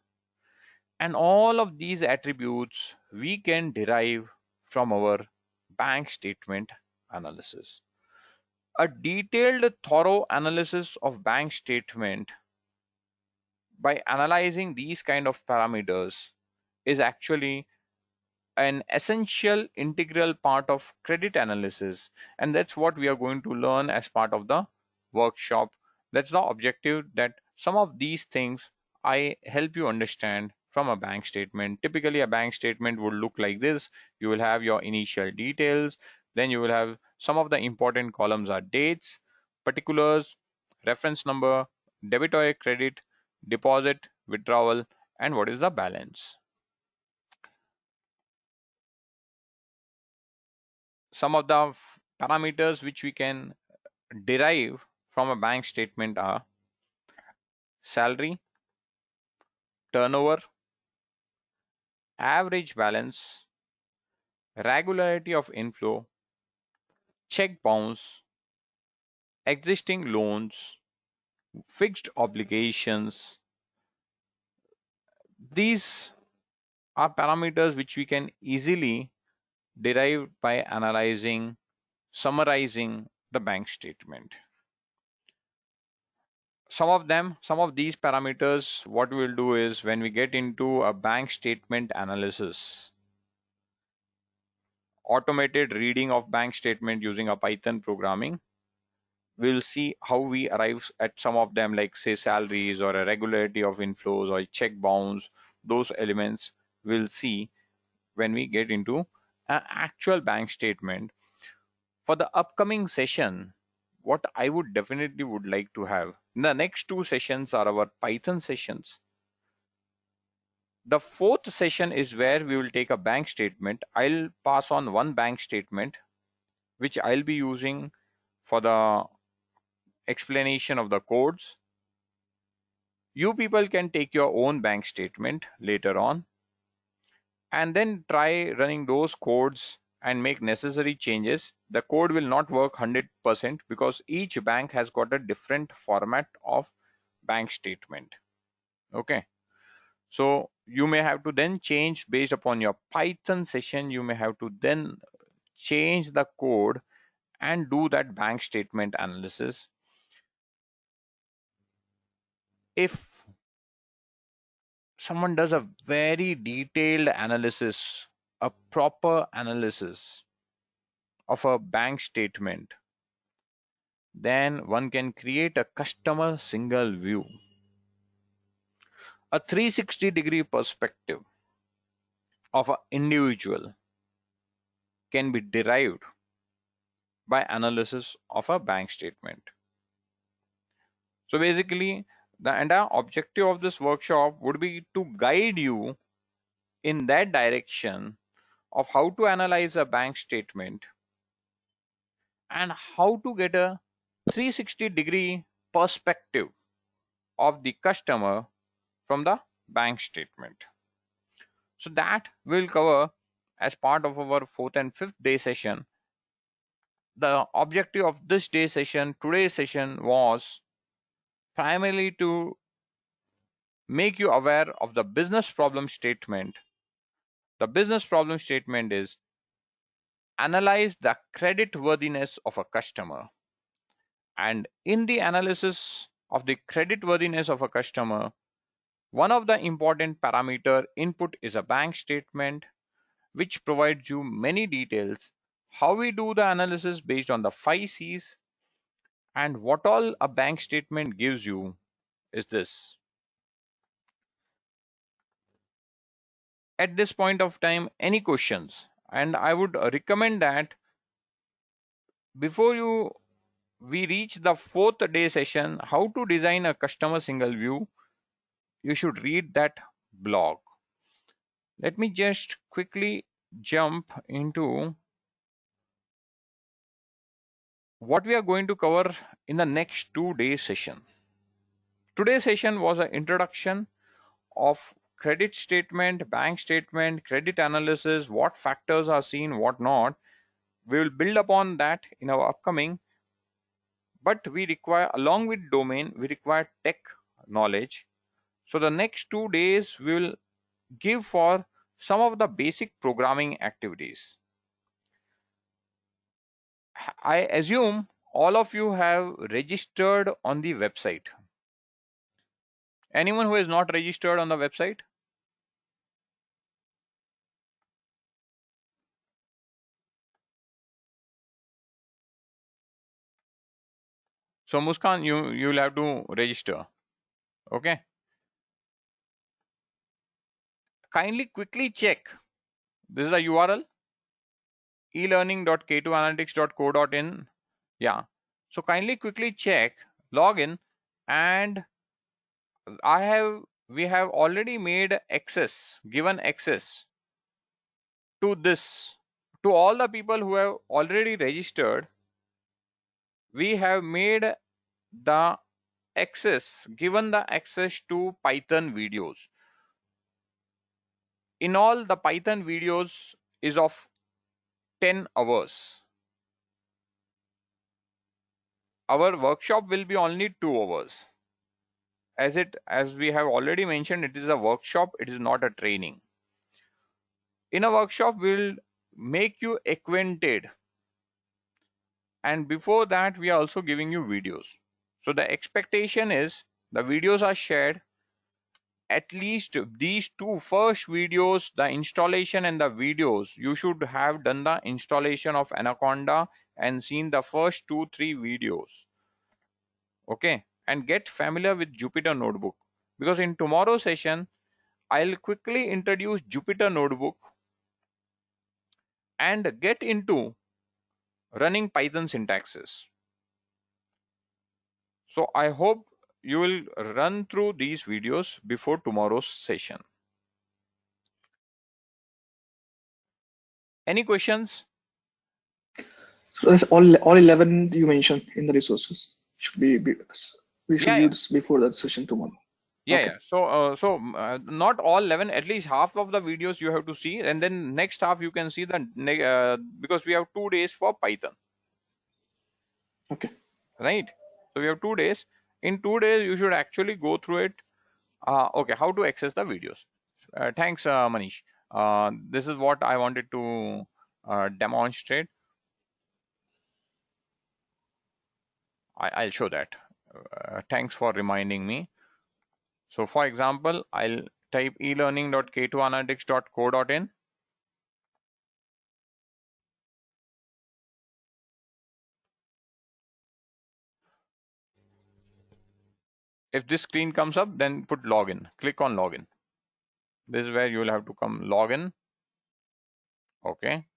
And all of these attributes we can derive from our bank statement analysis. A detailed, thorough analysis of bank statement by analyzing these kind of parameters is actually an essential integral part of credit analysis, and that's what we are going to learn as part of the workshop. That's the objective, that some of these things I help you understand from a bank statement. Typically a bank statement would look like this. You will have your initial details, then you will have some of the important columns are dates, particulars, reference number, debit or credit, deposit, withdrawal, and what is the balance. Some of the parameters which we can derive from a bank statement are salary, turnover, average balance, regularity of inflow, check bounce, existing loans, fixed obligations. These are parameters which we can easily derive by analyzing, summarizing the bank statement. Some of these parameters, what we will do is when we get into a bank statement analysis, automated reading of bank statement using a Python programming, we'll see how we arrive at some of them, like say salaries or a regularity of inflows or check bounce. Those elements we'll see when we get into an actual bank statement. For the upcoming session, what I would definitely would like to have, the next two sessions are our Python sessions. The fourth session is where we will take a bank statement. I'll pass on one bank statement which I'll be using for the explanation of the codes. You people can take your own bank statement later on and then try running those codes and make necessary changes. The code will not work 100% because each bank has got a different format of bank statement. Okay, so you may have to then change based upon your Python session. You may have to then change the code and do that bank statement analysis. If someone does a very detailed analysis, a proper analysis of a bank statement, then one can create a customer single view. A 360-degree perspective of an individual can be derived by analysis of a bank statement. So basically, the entire objective of this workshop would be to guide you in that direction of how to analyze a bank statement and how to get a 360-degree perspective of the customer from the bank statement. So that we'll cover as part of our fourth and fifth day session. The objective of this day session, today's session, was primarily to make you aware of the business problem statement. The business problem statement is analyze the credit worthiness of a customer. And in the analysis of the credit worthiness of a customer, one of the important parameter input is a bank statement, which provides you many details. How we do the analysis based on the 5 C's, and what all a bank statement gives you is this. At this point of time, any questions? And I would recommend that before we reach the fourth day session, how to design a customer single view, you should read that blog. Let me just quickly jump into what we are going to cover in the next 2 day session. Today's session was an introduction of credit statement, bank statement, credit analysis, what factors are seen, what not. We will build upon that in our upcoming, but we require, along with domain, we require tech knowledge. So the next 2 days we will give for some of the basic programming activities. I assume all of you have registered on the website. Anyone who is not registered on the website? So Muskan, you'll have to register. Okay. Kindly quickly check. This is the URL, elearning.k2analytics.co.in. Yeah. So kindly quickly check, log in, and we have already made access, given access to this, to all the people who have already registered. We have made the access, given the access to Python videos. In all, the Python videos is of 10 hours. Our workshop will be only 2 hours. As we have already mentioned, it is a workshop, it is not a training. In a workshop, we'll make you acquainted, and before that we are also giving you videos. So the expectation is the videos are shared. At least these two first videos, the installation and the videos, you should have done the installation of Anaconda and seen the first 2-3 videos. Okay, and get familiar with Jupyter Notebook, because in tomorrow's session I'll quickly introduce Jupyter Notebook and get into running Python syntaxes. So I hope you will run through these videos before tomorrow's session. Any questions? So that's all 11 you mentioned in the resources should we should Yeah. use before that session tomorrow. Yeah, Okay. yeah. So not all 11, at least half of the videos you have to see, and then next half you can see the because we have 2 days for Python. Okay. Right. So we have 2 days. In 2 days you should actually go through it. Okay, how to access the videos. Thanks, Manish. This is what I wanted to demonstrate. I'll show that. Thanks for reminding me. So for example, I'll type elearning.k2analytics.co.in. If this screen comes up, then put login. Click on login. This is where you will have to come login. Okay.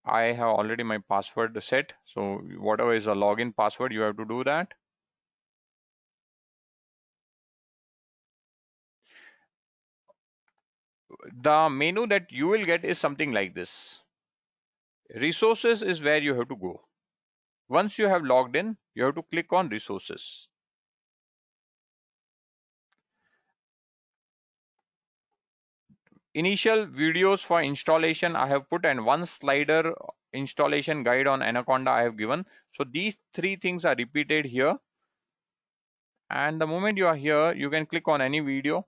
I have already my password set. So whatever is a login password, you have to do that. The menu that you will get is something like this. Resources is where you have to go. Once you have logged in, you have to click on resources. Initial videos for installation I have put, and one slider installation guide on Anaconda I have given. So these 3 things are repeated here. And the moment you are here, you can click on any video.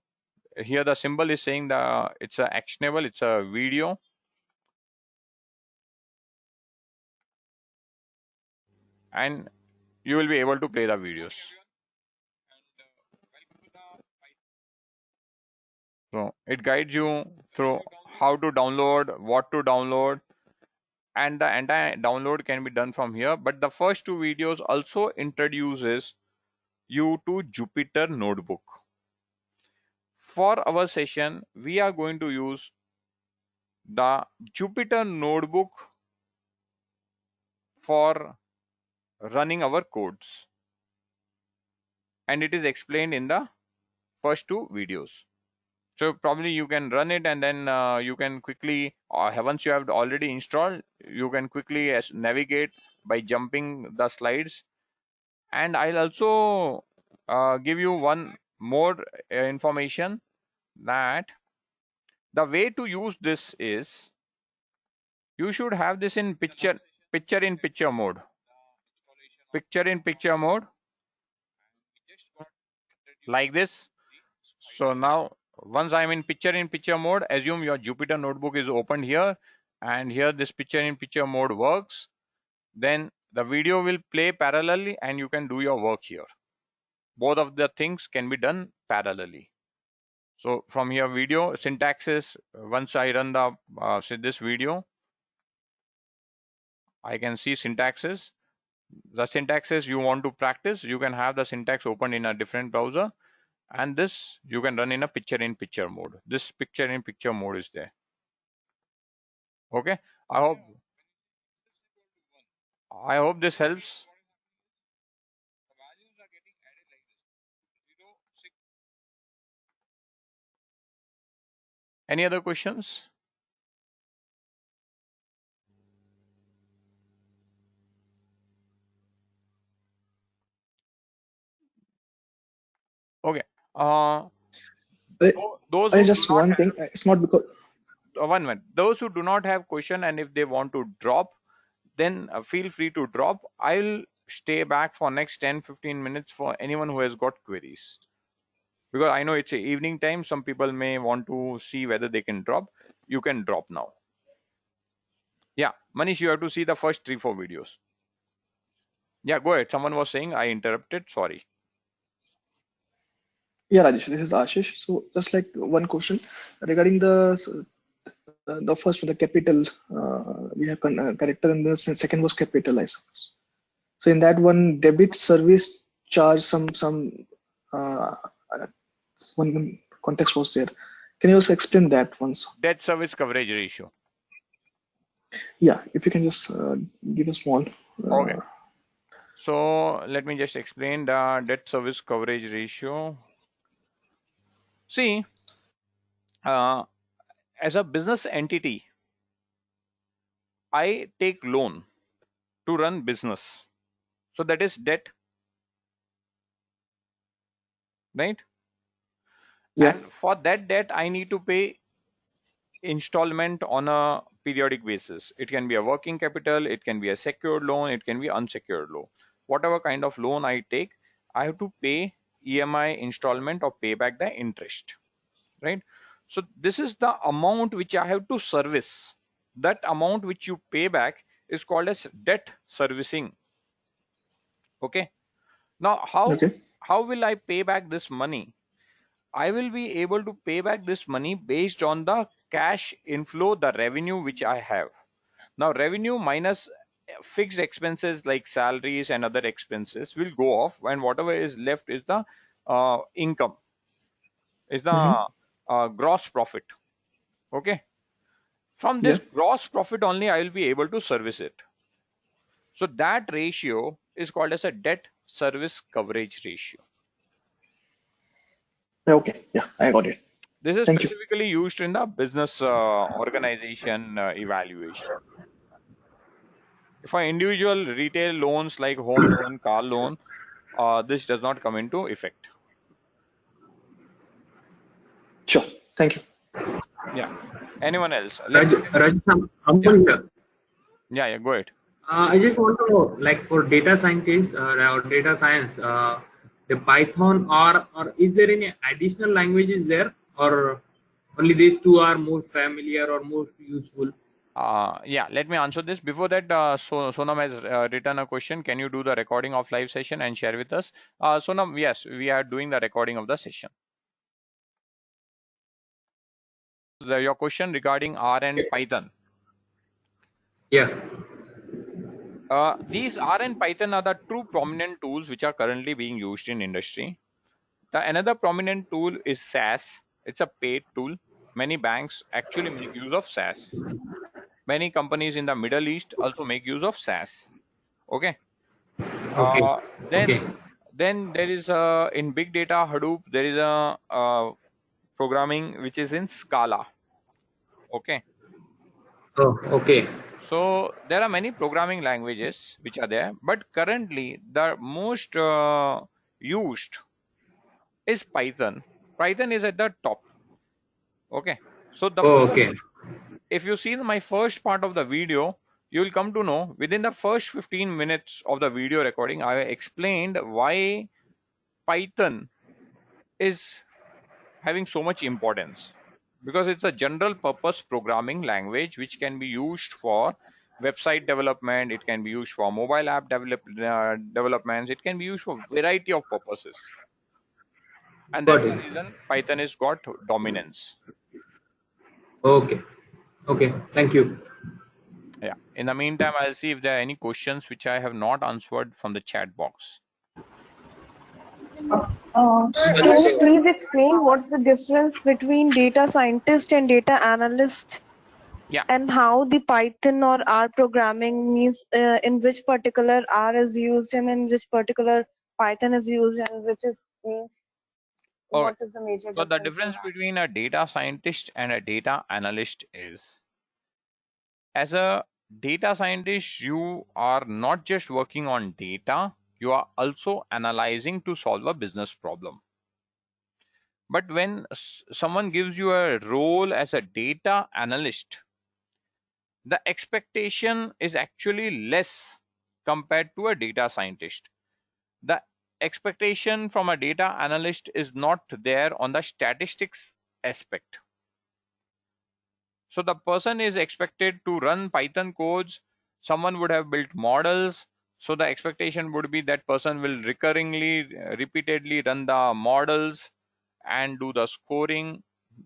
Here the symbol is saying that it's a actionable, it's a video. And you will be able to play the videos. So it guides you through how to download, what to download, and the entire download can be done from here. But the first 2 videos also introduces you to Jupyter Notebook. For our session, we are going to use the Jupyter Notebook for running our codes. And it is explained in the first 2 videos. So probably you can run it, and then you can quickly, once you have already installed, you can quickly navigate by jumping the slides. And I'll also give you one more information, that the way to use this is you should have this in picture in picture mode. Picture in picture mode, like this. So now once I'm in picture mode, assume your Jupyter Notebook is opened here, and here this picture in picture mode works. Then the video will play parallelly and you can do your work here. Both of the things can be done parallelly. So from here, video syntaxes, once I run the say this video, I can see syntaxes. The syntaxes you want to practice, you can have the syntax open in a different browser, and this you can run in a picture in picture mode. This picture in picture mode is there. Okay, I hope this helps. Any other questions? Okay. Those who do Just not one thing. It's not because. one minute. Those who do not have question, and if they want to drop, then feel free to drop. I'll stay back for next 10-15 minutes for anyone who has got queries, because I know it's a evening time. Some people may want to see whether they can drop. You can drop now. Yeah, Manish, you have to see the first 3-4 videos. Yeah, go ahead. Someone was saying, I interrupted. Sorry. Yeah, Rajesh, this is Ashish. So just like one question regarding the first one, the capital, we have character, and the second was capital, I suppose. So in that one, debit service charge, some uh, one context was there. Can you also explain that once? Debt service coverage ratio. Yeah, if you can just give a small. Okay. So let me just explain the debt service coverage ratio. See, as a business entity, I take loan to run business. So that is debt, right? Yeah. And for that debt, I need to pay installment on a periodic basis. It can be a working capital, it can be a secured loan, it can be unsecured loan. Whatever kind of loan I take, I have to pay EMI installment or pay back the interest, right? So this is the amount which I have to service. That amount which you pay back is called as debt servicing. Okay. Now how will I pay back this money? I will be able to pay back this money based on the cash inflow, the revenue which I have. Now revenue minus fixed expenses like salaries and other expenses will go off, and whatever is left is the income, is the gross profit. Okay. From this gross profit only I will be able to service it. So that ratio is called as a debt service coverage ratio. Okay, yeah, I got it. This is Thank you. specifically used in the business organization evaluation. For individual retail loans like home loan, car loan, this does not come into effect. Sure, thank you. Yeah. Anyone else? Yeah, go ahead. I just want to know, like for data scientists or data science, the Python or is there any additional languages there, or only these two are more familiar or more useful? Yeah, let me answer this. Before that, Sonam has written a question. Can you do the recording of live session and share with us? Sonam, yes, we are doing the recording of the session. Your question regarding R and Python. Yeah. These R and Python are the two prominent tools which are currently being used in industry. Another prominent tool is SAS. It's a paid tool. Many banks actually make use of SAS. Many companies in the Middle East also make use of SAS. Okay. Then there is in big data Hadoop, there is a programming which is in Scala. Okay. Oh, okay. So there are many programming languages which are there, but currently the most used is Python. Python is at the top. Okay. So the if you see my first part of the video, you will come to know within the first 15 minutes of the video recording, I explained why Python is having so much importance, because it's a general purpose programming language which can be used for website development, it can be used for mobile app developments, it can be used for variety of purposes, and that's the reason Python has got dominance. Okay. Okay, thank you. Yeah. In the meantime, I'll see if there are any questions which I have not answered from the chat box. Can you please explain what's the difference between data scientist and data analyst? Yeah. And how the Python or R programming means in which particular R is used and in which particular Python is used and which is means? Okay. What is the major So the difference in difference that? between a data scientist and a data analyst is, as a data scientist, you are not just working on data, you are also analyzing to solve a business problem. But when someone gives you a role as a data analyst, the expectation is actually less compared to a data scientist. The expectation from a data analyst is not there on the statistics aspect. So the person is expected to run Python codes. Someone would have built models. So the expectation would be that person will recurringly, repeatedly run the models and do the scoring.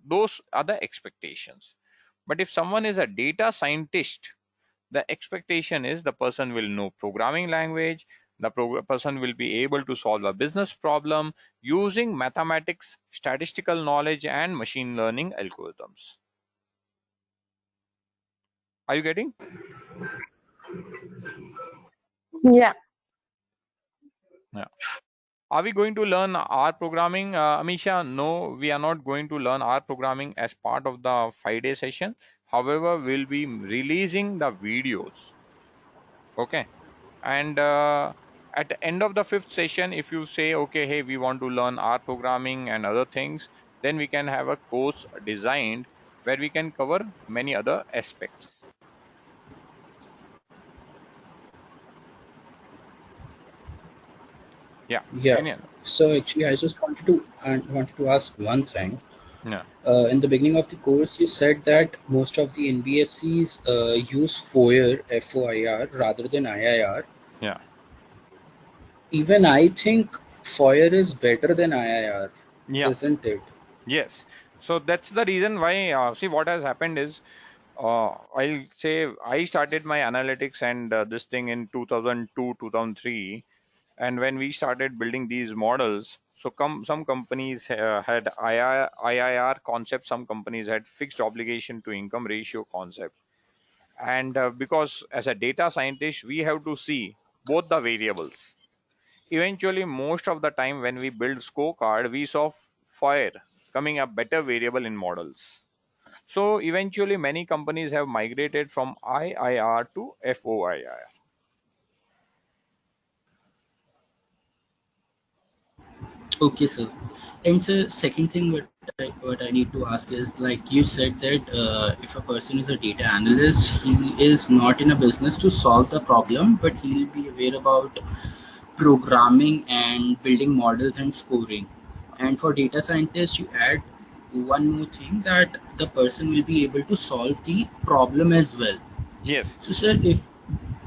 Those are the expectations. But if someone is a data scientist, the expectation is the person will know programming language. The person will be able to solve a business problem using mathematics, statistical knowledge, and machine learning algorithms. Are you getting? Yeah. Yeah. Are we going to learn R programming, Amisha? No, we are not going to learn R programming as part of the 5-day session. However, we'll be releasing the videos. Okay. And at the end of the 5th session, if you say, okay, hey, we want to learn R programming and other things, then we can have a course designed where we can cover many other aspects. Yeah. Yeah. So actually, I just wanted to ask one thing. Yeah. In the beginning of the course, you said that most of the NBFCs use FOIR, FOIR, rather than IIR. Yeah. Even I think FOIR is better than IIR, Yeah. isn't it? Yes. So that's the reason why, see, what has happened is, I'll say I started my analytics and this thing in 2002, 2003. And when we started building these models, so some companies had IIR concept, some companies had fixed obligation to income ratio concept. And because as a data scientist, we have to see both the variables. Eventually, most of the time when we build scorecard, we saw FOIR coming a better variable in models. So eventually, many companies have migrated from IIR to FOIR. Okay, sir. And so second thing what I need to ask is, like you said that if a person is a data analyst, he is not in a business to solve the problem, but he'll be aware about programming and building models and scoring. And for data scientists, you add one more thing, that the person will be able to solve the problem as well. Yes. So sir,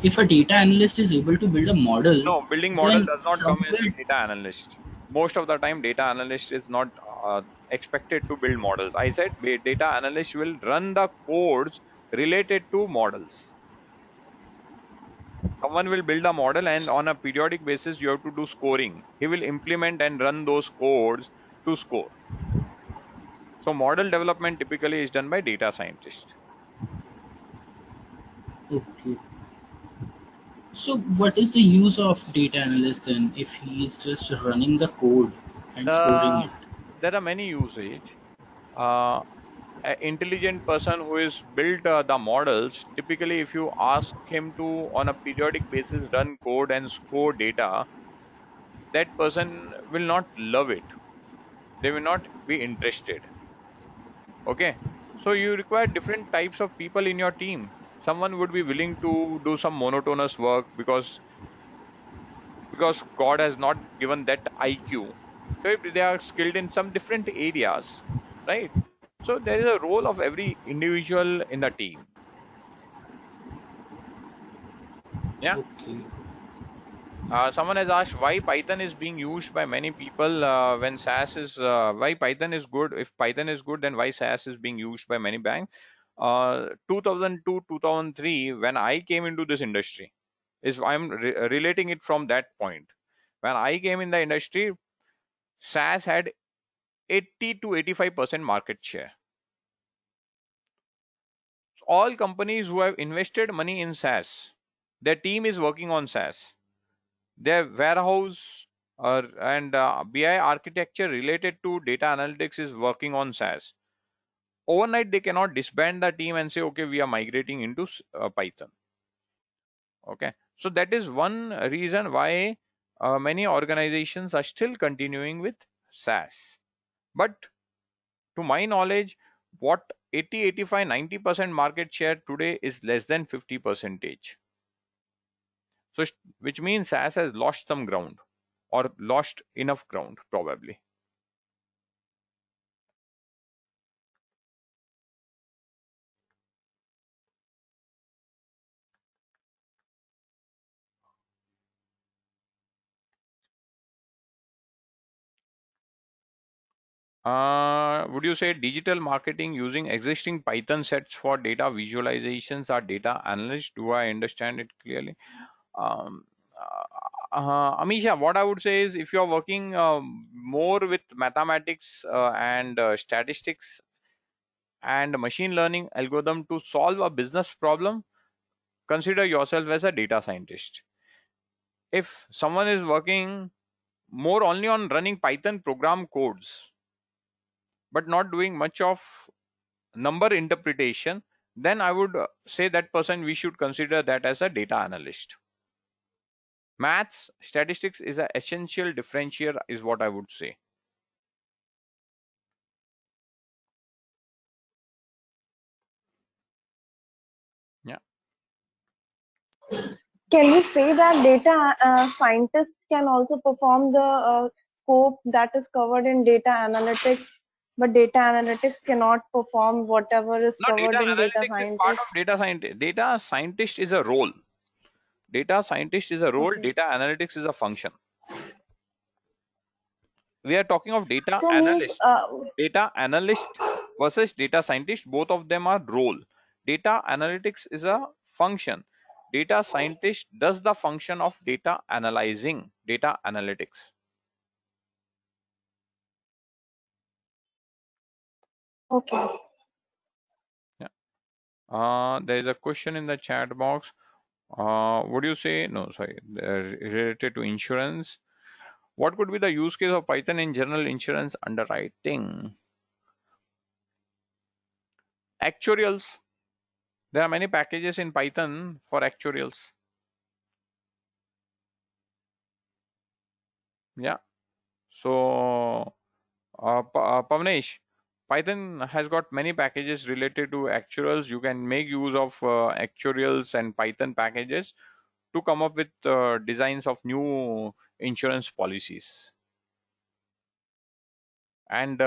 if a data analyst is able to build a model, No, building model then does not come as somewhere a data analyst. Most of the time, data analyst is not expected to build models. I said data analyst will run the codes related to models. Someone will build a model, and on a periodic basis, you have to do scoring. He will implement and run those codes to score. So model development typically is done by data scientist. Okay. So what is the use of data analyst then, if he is just running the code and scoring it? There are many usage. An intelligent person who is built the models, typically if you ask him to on a periodic basis run code and score data, that person will not love it. They will not be interested. Okay. So you require different types of people in your team. Someone would be willing to do some monotonous work because God has not given that IQ. So if they are skilled in some different areas, right? So there is a role of every individual in the team. Yeah. Okay. Someone has asked why Python is being used by many people when SAS is why Python is good. If Python is good, then why SAS is being used by many banks? 2002, 2003, when I came into this industry, is I'm relating it from that point. When I came in the industry, SAS had 80 to 85% market share. All companies who have invested money in SAS, their team is working on SAS. Their warehouse and BI architecture related to data analytics is working on SaaS. Overnight, they cannot disband the team and say, okay, we are migrating into Python. Okay, so that is one reason why many organizations are still continuing with SaaS. But to my knowledge, what 80, 85, 90% market share today is less than 50%. So, which means SaaS has lost some ground or lost enough ground probably. Would you say digital marketing using existing Python sets for data visualizations or data analysts? Do I understand it clearly? Um, Amisha, what I would say is if you're working more with mathematics and statistics and machine learning algorithm to solve a business problem, consider yourself as a data scientist. If someone is working more only on running Python program codes, but not doing much of number interpretation, then I would say that person, we should consider that as a data analyst. Maths, statistics is an essential differentiator is what I would say. Yeah. Can we say that data scientists can also perform the scope that is covered in data analytics, but data analytics cannot perform whatever is No, covered data in data analytics is part scientist? of data scientist. Data scientist is a role. Data scientist is a role. Okay. Data analytics is a function. We are talking of data So means analyst. Data analyst versus data scientist, both of them are role. Data analytics is a function. Data scientist does the function of data analyzing, data analytics. okay. Yeah. There is a question in the chat box. Would you say, no, sorry, related to insurance. What could be the use case of Python in general insurance underwriting? Actuarials. There are many packages in Python for actuarials. Yeah. So, Pavnesh, Python has got many packages related to actuarials. You can make use of actuarials and Python packages to come up with designs of new insurance policies. And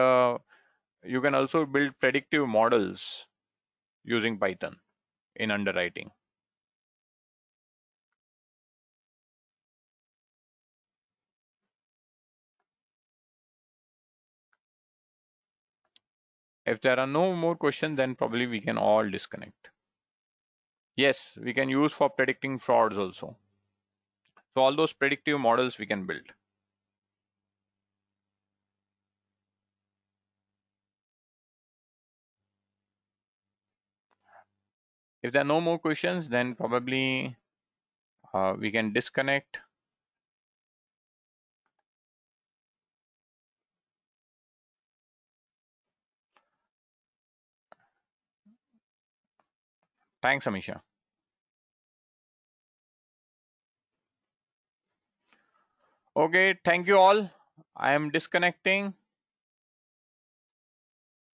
you can also build predictive models using Python in underwriting. If there are no more questions, then probably we can all disconnect. Yes, we can use for predicting frauds also. So all those predictive models we can build. If there are no more questions, then probably we can disconnect. Thanks, Amisha. Okay, thank you all. I am disconnecting.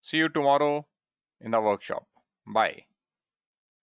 See you tomorrow in the workshop. Bye.